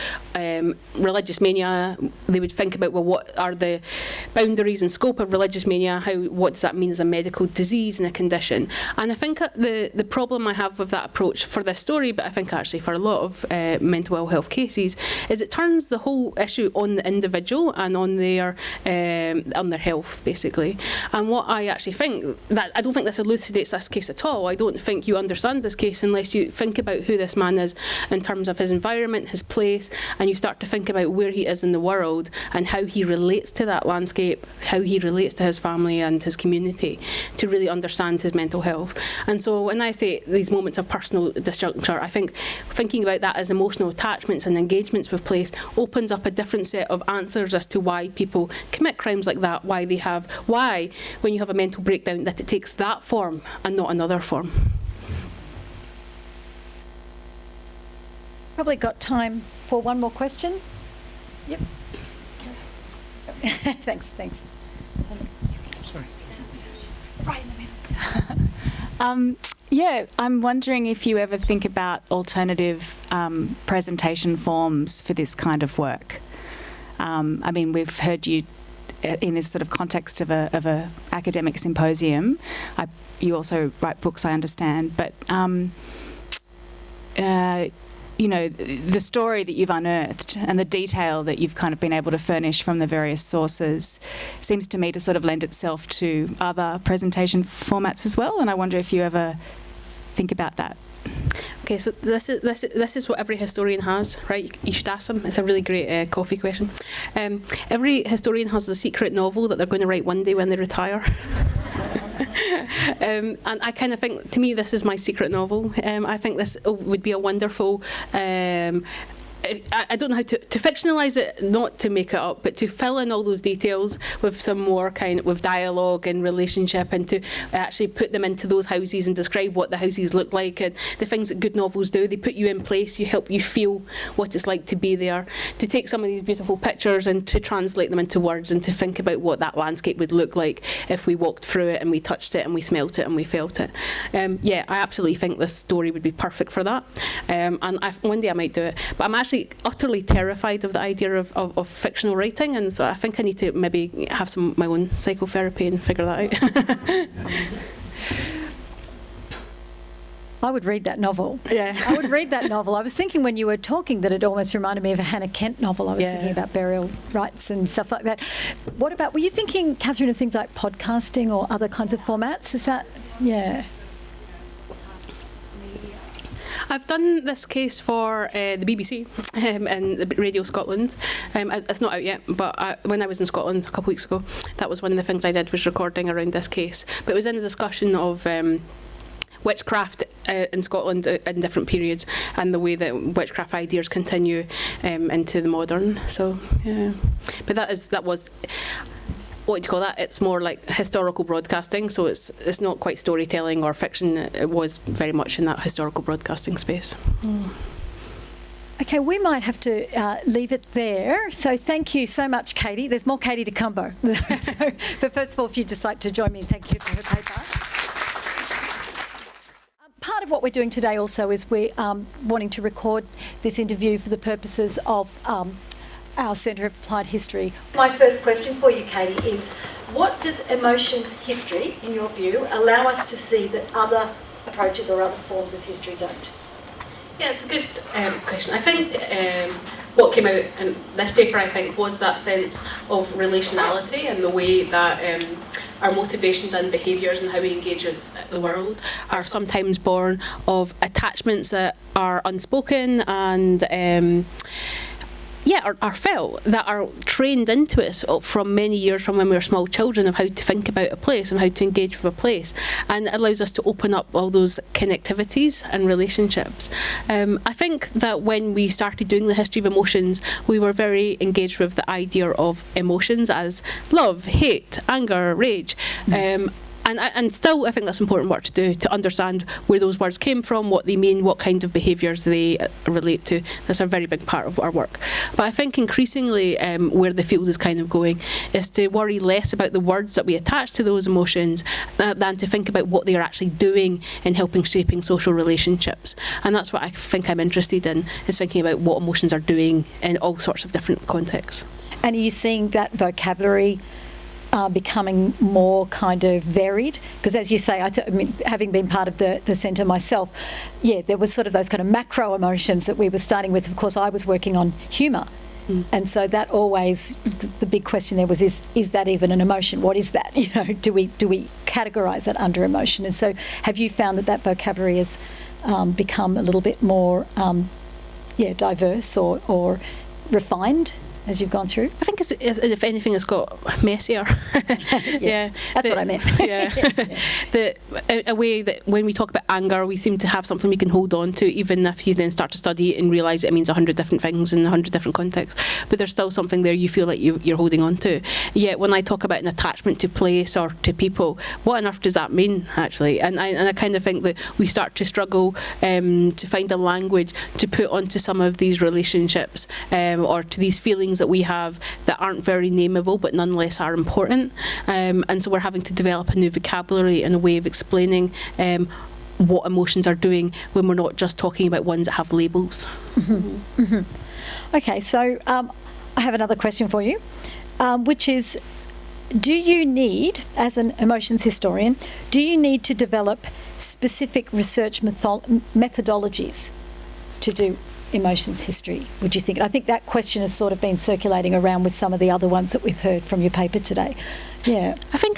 religious mania. They would think about, well, what are the boundaries and scope of religious mania? What does that mean as a medical disease and a condition? And I think the problem I have with that approach for this story, but I think actually for a lot of mental ill health cases, is it turns the whole issue on the individual and on their health, basically. And what I actually think, that I don't think this elucidates this case at all. I don't think you understand this case unless you think about who this man is in terms of his environment, his place, and you start to think about where he is in the world and how he relates to that landscape, how he relates to his family and his community, to really understand his mental health. And so when I say these moments of personal disjuncture, I think thinking about that as emotional attachments and engagements with place opens up a different set of answers as to why people commit crimes like that, why when you have a mental breakdown that it takes that form and not another form. Probably got time for one more question. Yep. Thanks. Sorry. Right in the middle. Yeah, I'm wondering if you ever think about alternative presentation forms for this kind of work. I mean, we've heard you in this sort of context of a academic symposium. You also write books, I understand, but the story that you've unearthed and the detail that you've kind of been able to furnish from the various sources seems to me to sort of lend itself to other presentation formats as well. And I wonder if you ever think about that. Okay, so this is what every historian has, right? You should ask them. It's a really great coffee question. Every historian has a secret novel that they're going to write one day when they retire. And I kind of think, to me, this is my secret novel. I think this would be a wonderful I don't know how to fictionalise it, not to make it up, but to fill in all those details with some more with dialogue and relationship, and to actually put them into those houses and describe what the houses look like, and the things that good novels do. They put you in place, you help you feel what it's like to be there, to take some of these beautiful pictures and to translate them into words, and to think about what that landscape would look like if we walked through it and we touched it and we smelt it and we felt it. Yeah, I absolutely think this story would be perfect for that, and one day I might do it, but I'm actually utterly terrified of the idea of fictional writing, and so I think I need to maybe have my own psychotherapy and figure that out. I would read that novel. Yeah. I would read that novel. I was thinking when you were talking that it almost reminded me of a Hannah Kent novel. I was thinking about burial rites and stuff like that. What about, were you thinking, Catherine, of things like podcasting or other kinds of formats? Is that, yeah. I've done this case for the BBC and the Radio Scotland. It's not out yet, but when I was in Scotland a couple of weeks ago, that was one of the things I did, was recording around this case. But it was in a discussion of witchcraft in Scotland in different periods, and the way that witchcraft ideas continue into the modern. So, yeah. But that was... What do you call that? It's more like historical broadcasting, so it's not quite storytelling or fiction. It was very much in that historical broadcasting space. Okay, we might have to leave it there. So thank you so much, Katie. There's more Katie to come, though. But first of all, if you'd just like to join me in thank you for her paper. Part of what we're doing today also is we're wanting to record this interview for the purposes of our Centre of Applied History. My first question for you, Katie, is what does emotions history, in your view, allow us to see that other approaches or other forms of history don't? Yeah, it's a good question. I think what came out in this paper, I think, was that sense of relationality and the way that our motivations and behaviours and how we engage with the world are sometimes born of attachments that are unspoken and are felt, that are trained into us from many years from when we were small children, of how to think about a place and how to engage with a place, and it allows us to open up all those connectivities and relationships. I think that when we started doing the history of emotions, we were very engaged with the idea of emotions as love, hate, anger, rage. And still, I think that's important work to do, to understand where those words came from, what they mean, what kinds of behaviours they relate to. That's a very big part of our work. But I think increasingly where the field is kind of going is to worry less about the words that we attach to those emotions than to think about what they are actually doing in helping shaping social relationships. And that's what I think I'm interested in, is thinking about what emotions are doing in all sorts of different contexts. And are you seeing that vocabulary becoming more kind of varied? Because as you say, I mean, having been part of the centre myself, there was sort of those kind of macro emotions that we were starting with. Of course, I was working on humour. And so that always, the big question there was, is that even an emotion? What is that? You know, do we categorise that under emotion? And so have you found that vocabulary has become a little bit more, diverse or refined as you've gone through? I think if anything, it's got messier. That's what I meant. A way that when we talk about anger, we seem to have something we can hold on to, even if you then start to study it and realise it means 100 different things in 100 different contexts. But there's still something there you feel like you're holding on to. Yet when I talk about an attachment to place or to people, what on earth does that mean, actually? And I kind of think that we start to struggle to find a language to put onto some of these relationships or to these feelings that we have that aren't very nameable but nonetheless are important, and so we're having to develop a new vocabulary and a way of explaining what emotions are doing when we're not just talking about ones that have labels. Okay, so I have another question for you, which is, do you need, as an emotions historian, to develop specific research methodologies to do emotions history, would you think? I think that question has sort of been circulating around with some of the other ones that we've heard from your paper today. Yeah. I think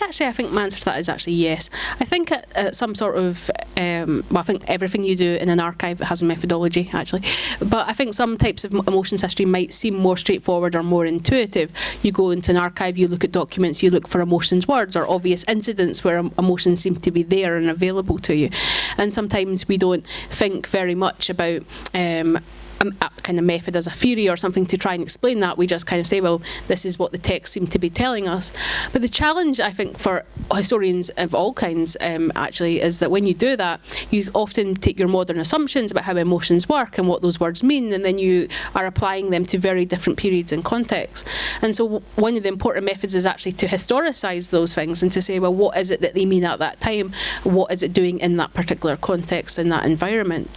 my answer to that is actually yes. I think some sort of, I think everything you do in an archive has a methodology, actually. But I think some types of emotions history might seem more straightforward or more intuitive. You go into an archive, you look at documents, you look for emotions words or obvious incidents where emotions seem to be there and available to you. And sometimes we don't think very much about a kind of method as a theory or something to try and explain that. We just kind of say, well, this is what the text seemed to be telling us. But the challenge, I think, for historians of all kinds, actually, is that when you do that, you often take your modern assumptions about how emotions work and what those words mean, and then you are applying them to very different periods and contexts. And so one of the important methods is actually to historicise those things and to say, well, what is it that they mean at that time? What is it doing in that particular context, in that environment?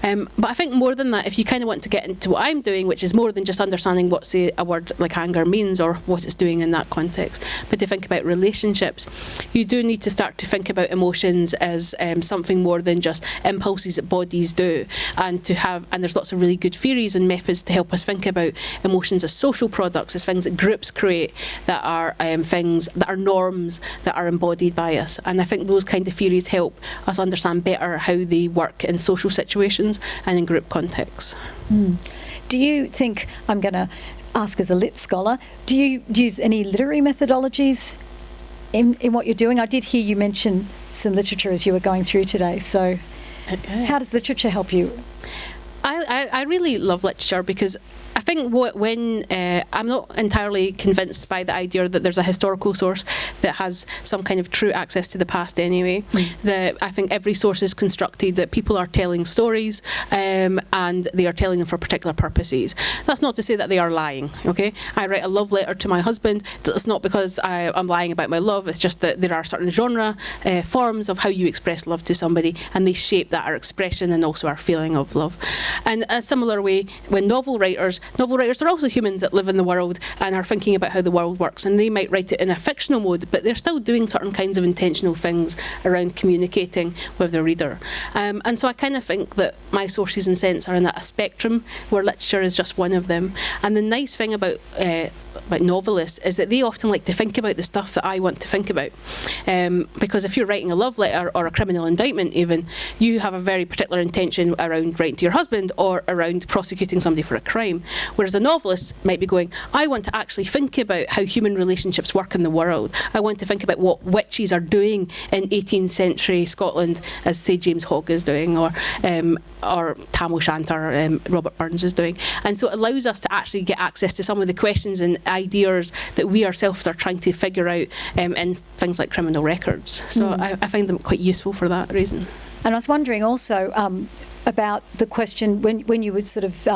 But I think more than that, if you kind of want to get into what I'm doing, which is more than just understanding what, say, a word like anger means or what it's doing in that context, but to think about relationships, you do need to start to think about emotions as something more than just impulses that bodies do, and there's lots of really good theories and methods to help us think about emotions as social products, as things that groups create, that are things that are norms that are embodied by us. And I think those kind of theories help us understand better how they work in social situations and in group contexts. Do you think, I'm going to ask as a lit scholar, do you use any literary methodologies in what you're doing? I did hear you mention some literature as you were going through today, so how does literature help you? I really love literature because I think when I'm not entirely convinced by the idea that there's a historical source that has some kind of true access to the past anyway. I think every source is constructed that people are telling stories and they are telling them for particular purposes. That's not to say that they are lying, okay? I write a love letter to my husband. It's not because I'm lying about my love, it's just that there are certain genre forms of how you express love to somebody, and they shape that our expression and also our feeling of love. And a similar way, when novel writers are also humans that live in the world and are thinking about how the world works, and they might write it in a fictional mode, but they're still doing certain kinds of intentional things around communicating with the reader. And so I kind of think that my sources and sense are in that a spectrum where literature is just one of them. And the nice thing about novelists is that they often like to think about the stuff that I want to think about. Because if you're writing a love letter or a criminal indictment even, you have a very particular intention around writing to your husband or around prosecuting somebody for a crime. Whereas a novelist might be going, I want to actually think about how human relationships work in the world. I want to think about what witches are doing in 18th century Scotland, as say James Hogg is doing, or Tam O'Shanter, Robert Burns is doing. And so it allows us to actually get access to some of the questions and ideas that we ourselves are trying to figure out in things like criminal records. So I find them quite useful for that reason. And I was wondering also about the question when you were sort of,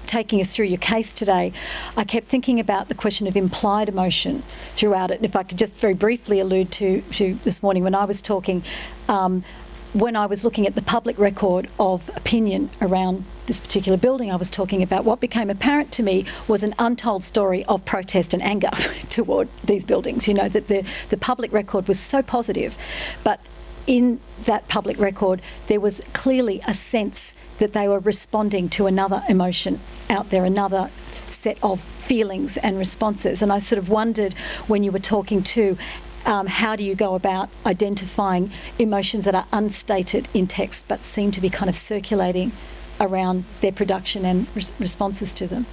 taking us through your case today, I kept thinking about the question of implied emotion throughout it. And if I could just very briefly allude to this morning when I was talking, when I was looking at the public record of opinion around this particular building I was talking about, what became apparent to me was an untold story of protest and anger toward these buildings. That the public record was so positive, but in that public record there was clearly a sense that they were responding to another emotion out there, another set of feelings and responses. And I sort of wondered, when you were talking to how do you go about identifying emotions that are unstated in text but seem to be kind of circulating around their production and responses to them?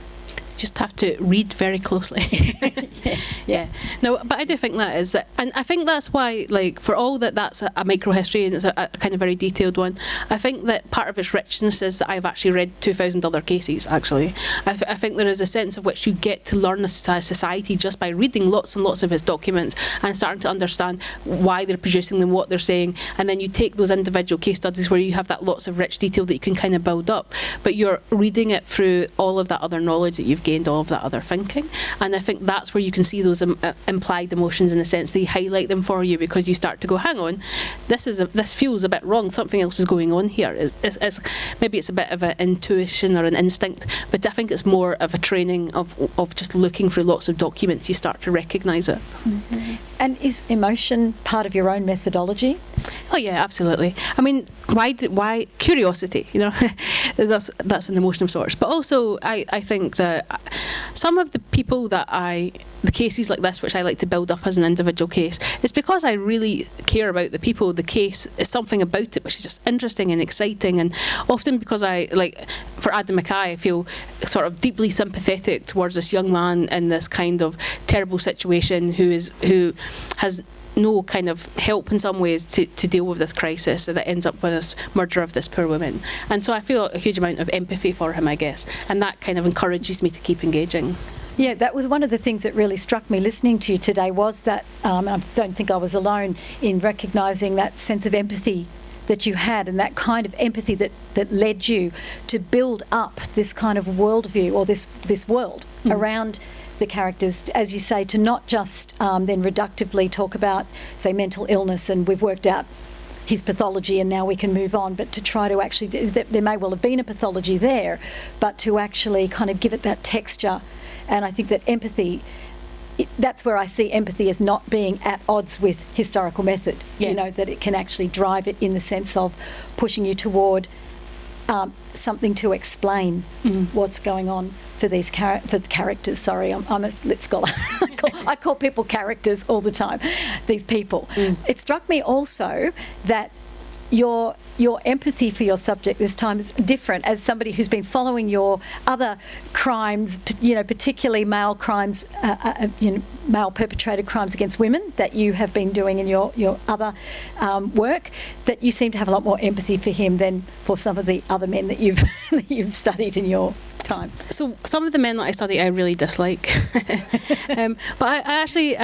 Just have to read very closely. Yeah. No, but I do think that is, and I think that's why, like, for all that's a micro-history and it's a kind of very detailed one, I think that part of its richness is that I've actually read 2,000 other cases, actually. I think there is a sense of which you get to learn a society just by reading lots and lots of its documents and starting to understand why they're producing them, what they're saying, and then you take those individual case studies where you have that lots of rich detail that you can kind of build up, but you're reading it through all of that other knowledge that you've gained, all of that other thinking. And I think that's where you can see those implied emotions, in a sense. They highlight them for you because you start to go, hang on, this feels a bit wrong, something else is going on here. Maybe it's a bit of an intuition or an instinct, but I think it's more of a training of just looking through lots of documents, you start to recognise it. Mm-hmm. And is emotion part of your own methodology? Oh yeah, absolutely. I mean, why curiosity? That's an emotion of sorts. But also, I think that some of the people the cases like this, which I like to build up as an individual case, it's because I really care about the people. The case is something about it which is just interesting and exciting, and often because for Adam Mckay, I feel sort of deeply sympathetic towards this young man in this kind of terrible situation who has no kind of help in some ways to deal with this crisis, so that ends up with this murder of this poor woman. And so I feel a huge amount of empathy for him, I guess, and that kind of encourages me to keep engaging. Yeah, that was one of the things that really struck me listening to you today, was that, I don't think I was alone in recognising that sense of empathy that you had, and that kind of empathy that led you to build up this kind of worldview, or this world around the characters, as you say, to not just then reductively talk about, say, mental illness and we've worked out his pathology and now we can move on, but to try to actually, there may well have been a pathology there, but to actually kind of give it that texture. And I think that empathy, that's where I see empathy as not being at odds with historical method, that it can actually drive it in the sense of pushing you toward something to explain what's going on for these characters. Sorry, I'm a lit scholar. I call people characters all the time, these people. It struck me also that your empathy for your subject this time is different, as somebody who's been following your other crimes, particularly male crimes, male perpetrated crimes against women that you have been doing in your other work, that you seem to have a lot more empathy for him than for some of the other men that you've studied in your time. So some of the men that I study I really dislike, but I actually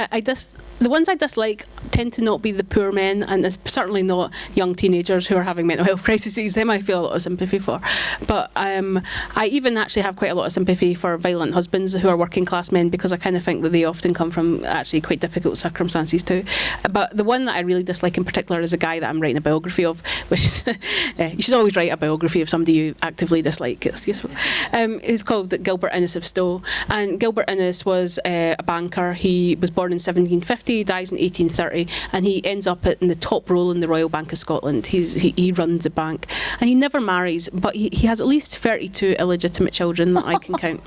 the ones I dislike tend to not be the poor men, and it's certainly not young teenagers who are having mental health crises. Them I feel a lot of sympathy for. But I even actually have quite a lot of sympathy for violent husbands who are working class men, because I kind of think that they often come from actually quite difficult circumstances too. But the one that I really dislike in particular is a guy that I'm writing a biography of, which is you should always write a biography of somebody you actively dislike. It's useful. He's called Gilbert Innes of Stowe, and Gilbert Innes was a banker. He was born in 1750. He dies in 1830, and he ends up in the top role in the Royal Bank of Scotland. He runs the bank, and he never marries, but he has at least 32 illegitimate children that I can count.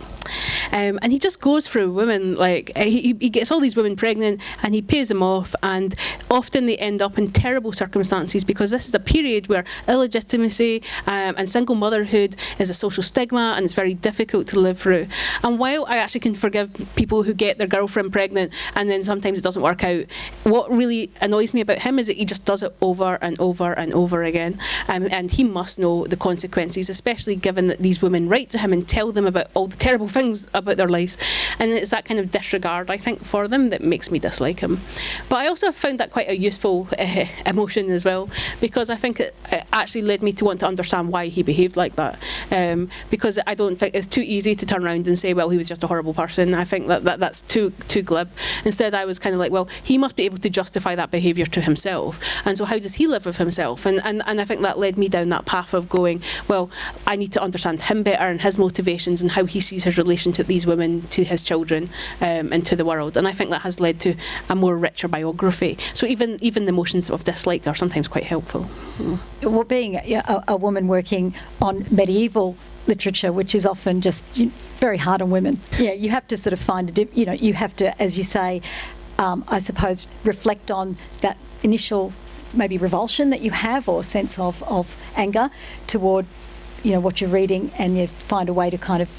And he just goes through women, like he gets all these women pregnant, and he pays them off, and often they end up in terrible circumstances, because this is a period where illegitimacy and single motherhood is a social stigma, and it's very difficult to live through. And while I actually can forgive people who get their girlfriend pregnant and then sometimes it doesn't work out, what really annoys me about him is that he just does it over and over and over again, and he must know the consequences, especially given that these women write to him and tell them about all the terrible things about their lives, and it's that kind of disregard, I think, for them that makes me dislike him. But I also found that quite a useful emotion as well, because I think it actually led me to want to understand why he behaved like that, because I don't think it's too easy to turn around and say, well, he was just a horrible person. I think that's too glib. Instead, I was kind of like, well, he must be able to justify that behaviour to himself, and so how does he live with himself? And I think that led me down that path of going, well, I need to understand him better and his motivations and how he sees his relation to these women, to his children, and to the world. And I think that has led to a more richer biography. So even the emotions of dislike are sometimes quite helpful. Well, being a woman working on medieval literature, which is often just very hard on women, you have to sort of find you have to, as you say, I suppose, reflect on that initial maybe revulsion that you have, or sense of anger toward what you're reading, and you find a way to kind of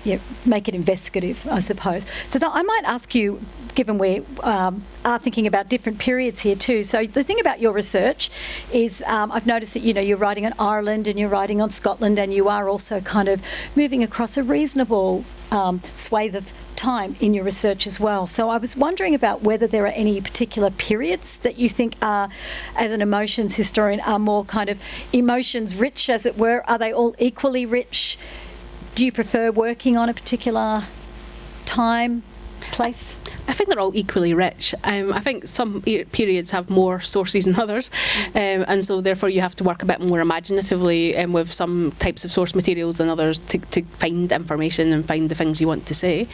make it investigative, I suppose. So I might ask you, given we are thinking about different periods here too, so the thing about your research is I've noticed that you're writing on Ireland and you're writing on Scotland, and you are also kind of moving across a reasonable swathe of time in your research as well. So I was wondering about whether there are any particular periods that you think are, as an emotions historian, are more kind of emotions rich, as it were. Are they all equally rich? Do you prefer working on a particular time, place? I think they're all equally rich. I think some periods have more sources than others, and so therefore you have to work a bit more imaginatively with some types of source materials than others to find information and find the things you want to say.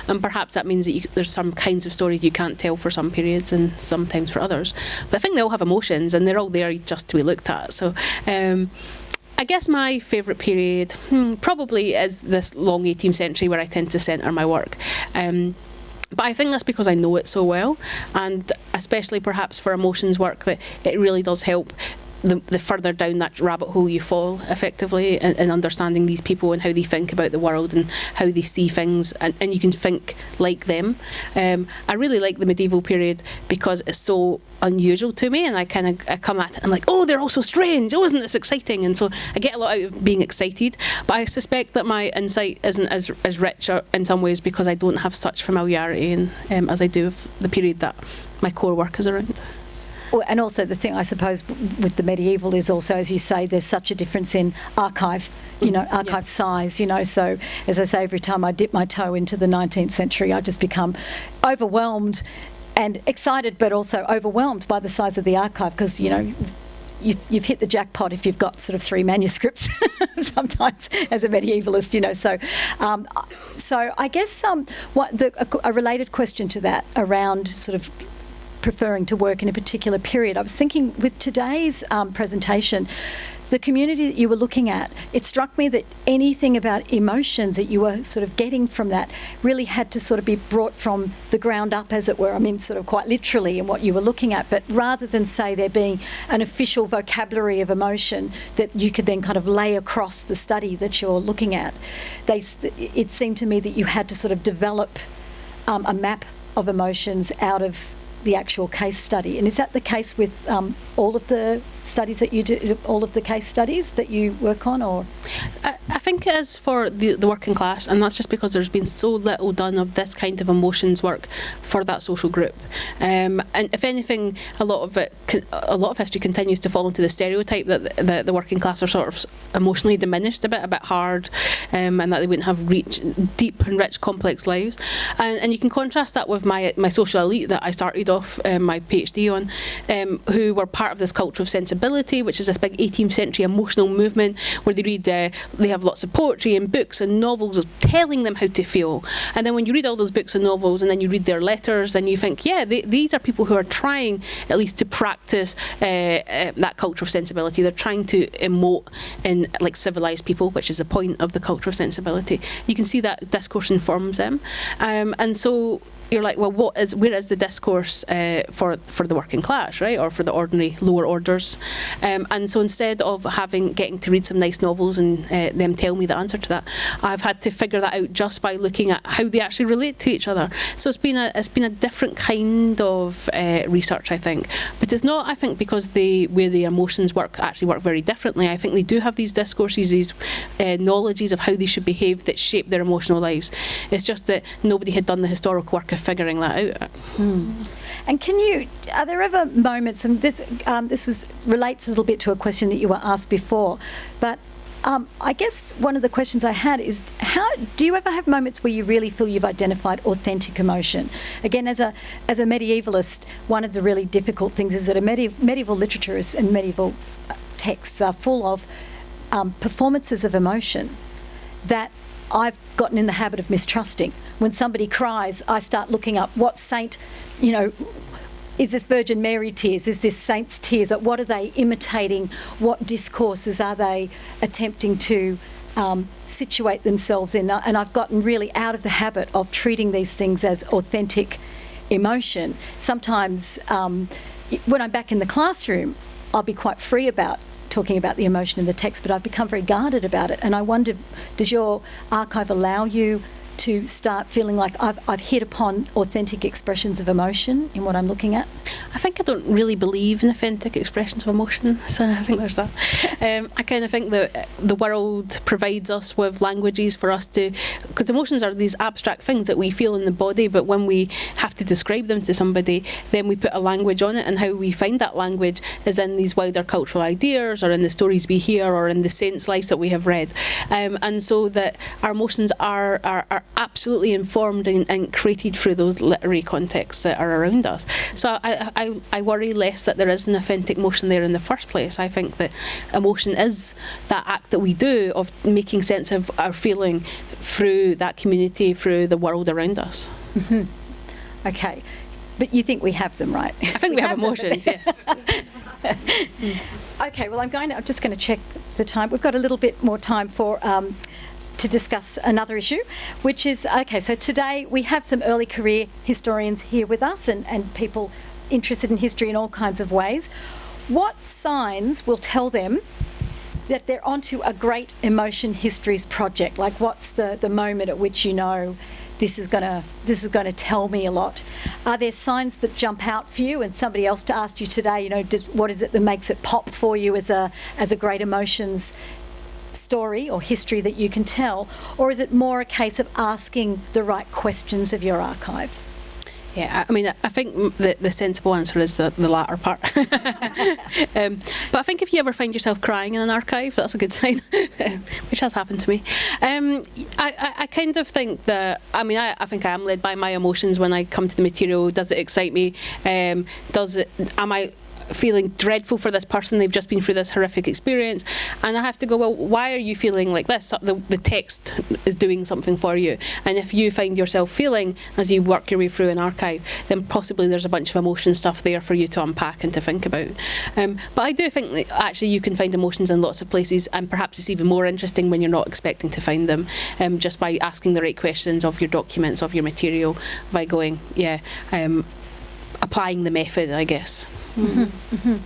And perhaps that means that there's some kinds of stories you can't tell for some periods and sometimes for others. But I think they all have emotions, and they're all there just to be looked at. So I guess my favourite period probably is this long 18th century, where I tend to centre my work. But I think that's because I know it so well, and especially perhaps for emotions work, that it really does help the further down that rabbit hole you fall, effectively, in understanding these people and how they think about the world and how they see things, and you can think like them. I really like the medieval period because it's so unusual to me, and I come at it and I'm like, oh, they're all so strange, oh, isn't this exciting? And so I get a lot out of being excited, but I suspect that my insight isn't as rich in some ways because I don't have such familiarity as I do with the period that my core work is around. And also the thing, I suppose, with the medieval is also, as you say, there's such a difference in archive, archive size, So, as I say, every time I dip my toe into the 19th century, I just become overwhelmed and excited, but also overwhelmed by the size of the archive, because, you've hit the jackpot if you've got sort of 3 manuscripts sometimes as a medievalist, So I guess a related question to that around sort of preferring to work in a particular period. I was thinking with today's presentation, the community that you were looking at, it struck me that anything about emotions that you were sort of getting from that really had to sort of be brought from the ground up, as it were. I mean, sort of quite literally in what you were looking at, but rather than say there being an official vocabulary of emotion that you could then kind of lay across the study that you're looking at, it seemed to me that you had to sort of develop a map of emotions out of the actual case study. And is that the case with all of the studies that you do, all of the case studies that you work on, or? I think it is for the working class, and that's just because there's been so little done of this kind of emotions work for that social group. And if anything, a lot of history continues to fall into the stereotype that the working class are sort of emotionally diminished a bit hard, and that they wouldn't have deep and rich, complex lives. And you can contrast that with my social elite that I started off my PhD on, who were part part of this culture of sensibility, which is this big 18th century emotional movement where they read, they have lots of poetry and books and novels telling them how to feel. And then when you read all those books and novels and then you read their letters, and you think, yeah, these are people who are trying at least to practice that culture of sensibility. They're trying to emote in like civilized people, which is the point of the culture of sensibility. You can see that discourse informs them. And so you're like, well, where is the discourse for the working class, right, or for the ordinary lower orders? And so instead of getting to read some nice novels and them tell me the answer to that, I've had to figure that out just by looking at how they actually relate to each other. So it's been a different kind of research, I think, but it's not, I think, because where the emotions work very differently. I think they do have these discourses, these knowledges of how they should behave that shape their emotional lives. It's just that nobody had done the historical work of figuring that out. And are there ever moments, and this relates a little bit to a question that you were asked before, but I guess one of the questions I had is, how do you ever have moments where you really feel you've identified authentic emotion? Again, as a medievalist, one of the really difficult things is that a medieval literature and medieval texts are full of performances of emotion that I've gotten in the habit of mistrusting. When somebody cries, I start looking up what saint, is this Virgin Mary tears? Is this saint's tears? What are they imitating? What discourses are they attempting to situate themselves in? And I've gotten really out of the habit of treating these things as authentic emotion. Sometimes when I'm back in the classroom, I'll be quite free about talking about the emotion in the text, but I've become very guarded about it. And I wonder, does your archive allow you to start feeling like I've hit upon authentic expressions of emotion in what I'm looking at? I think I don't really believe in authentic expressions of emotion, so I think there's that. I kind of think that the world provides us with languages for us to, because emotions are these abstract things that we feel in the body, but when we have to describe them to somebody, then we put a language on it, and how we find that language is in these wider cultural ideas, or in the stories we hear, or in the saints' lives that we have read. And so that our emotions are absolutely informed and created through those literary contexts that are around us. So I worry less that there is an authentic emotion there in the first place. I think that emotion is that act that we do of making sense of our feeling through that community, through the world around us. Mm-hmm. Okay. But you think we have them, right? I think we have emotions, yes. Okay, well, I'm just going to check the time. We've got a little bit more time to discuss another issue, which is, okay, so today we have some early career historians here with us and people interested in history in all kinds of ways. What signs will tell them that they're onto a great emotion histories project? Like, what's the moment at which you know this is going to tell me a lot? Are there signs that jump out for you, and somebody else to ask you today, what is it that makes it pop for you as a great emotions story or history that you can tell? Or is it more a case of asking the right questions of your archive? Yeah, I mean, I think the sensible answer is the latter part. But I think if you ever find yourself crying in an archive, that's a good sign, which has happened to me. I kind of think that, I think I am led by my emotions when I come to the material. Does it excite me? Am I feeling dreadful for this person? They've just been through this horrific experience, and I have to go, well, why are you feeling like this? The text is doing something for you, and if you find yourself feeling as you work your way through an archive, then possibly there's a bunch of emotion stuff there for you to unpack and to think about. But I do think that actually you can find emotions in lots of places, and perhaps it's even more interesting when you're not expecting to find them, just by asking the right questions of your documents, of your material, by going, applying the method, I guess. Mm-hmm. Mm-hmm.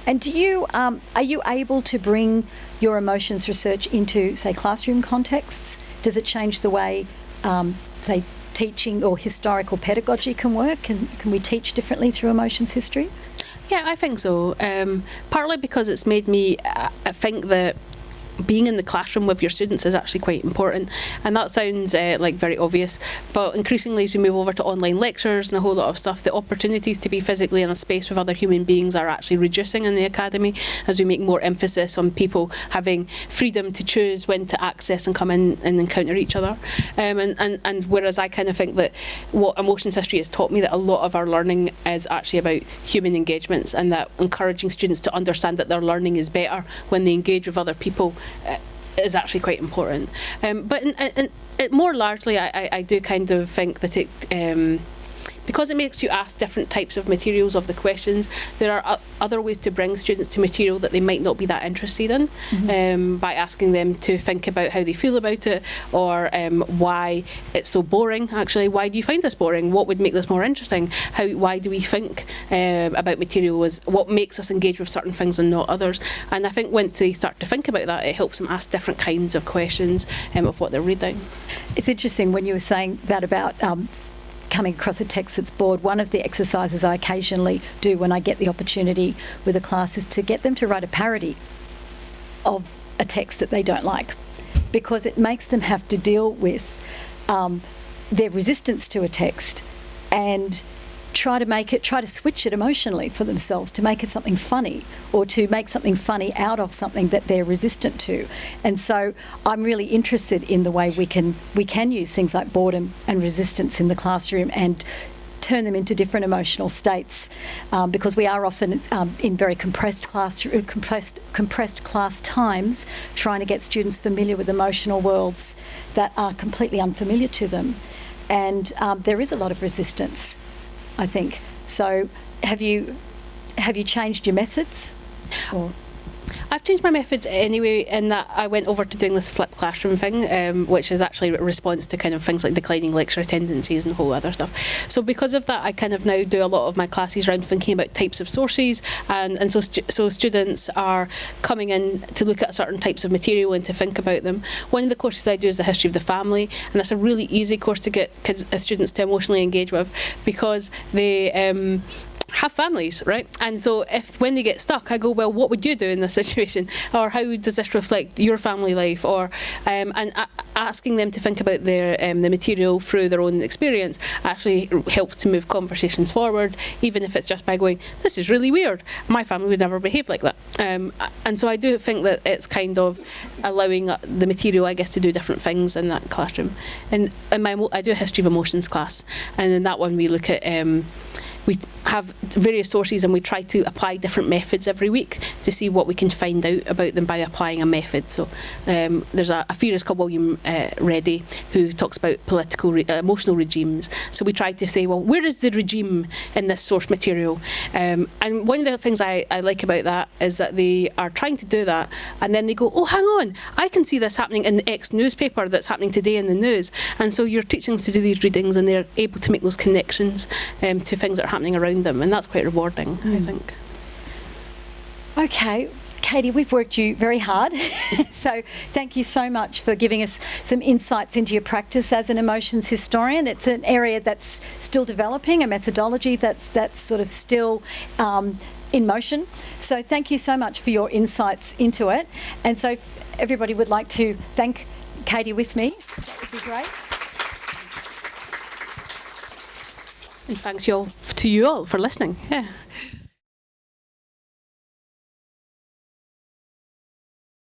And are you able to bring your emotions research into, say, classroom contexts? Does it change the way, say, teaching or historical pedagogy can work? Can we teach differently through emotions history? Yeah, I think so. Partly because it's made me think that being in the classroom with your students is actually quite important. And that sounds like very obvious, but increasingly as we move over to online lectures and a whole lot of stuff, the opportunities to be physically in a space with other human beings are actually reducing in the academy as we make more emphasis on people having freedom to choose when to access and come in and encounter each other. And whereas I kind of think that what emotions history has taught me, that a lot of our learning is actually about human engagements, and that encouraging students to understand that their learning is better when they engage with other people is actually quite important. But more largely, I do kind of think that it, because it makes you ask different types of materials of the questions, there are other ways to bring students to material that they might not be that interested in, by asking them to think about how they feel about it, or why it's so boring. Actually, why do you find this boring? What would make this more interesting? Why do we think about material as what makes us engage with certain things and not others? And I think once they start to think about that, it helps them ask different kinds of questions of what they're reading. It's interesting when you were saying that about coming across a text that's bored. One of the exercises I occasionally do when I get the opportunity with a class is to get them to write a parody of a text that they don't like, because it makes them have to deal with their resistance to a text and try to switch it emotionally for themselves, to make it something funny, or to make something funny out of something that they're resistant to. And so I'm really interested in the way we can use things like boredom and resistance in the classroom and turn them into different emotional states, because we are often in very compressed class times trying to get students familiar with emotional worlds that are completely unfamiliar to them. And there is a lot of resistance, I think. So have you changed your methods? Or? I've changed my methods anyway, in that I went over to doing this flipped classroom thing, which is actually a response to kind of things like declining lecture attendances and whole other stuff. So because of that, I kind of now do a lot of my classes around thinking about types of sources, and so students are coming in to look at certain types of material and to think about them. One of the courses I do is the history of the family, and that's a really easy course to get students to emotionally engage with, because they have families, right? And so when they get stuck, I go, well, what would you do in this situation? Or how does this reflect your family life? Or asking them to think about their the material through their own experience actually helps to move conversations forward, even if it's just by going, this is really weird. My family would never behave like that. And so I do think that it's kind of allowing the material, I guess, to do different things in that classroom. And I do a history of emotions class, and in that one we look at we have various sources and we try to apply different methods every week to see what we can find out about them by applying a method. So there's a theorist called William Reddy who talks about political emotional regimes. So we tried to say, well, where is the regime in this source material? And one of the things I like about that is that they are trying to do that, and then they go, oh, hang on, I can see this happening in the X newspaper that's happening today in the news. And so you're teaching them to do these readings, and they're able to make those connections to things that are happening around them, and that's quite rewarding, I think. Okay, Katie, we've worked you very hard, so thank you so much for giving us some insights into your practice as an emotions historian. It's an area that's still developing, a methodology that's sort of still in motion. So thank you so much for your insights into it. And so if everybody would like to thank Katie with me, that would be great. And thanks to you all for listening. Yeah.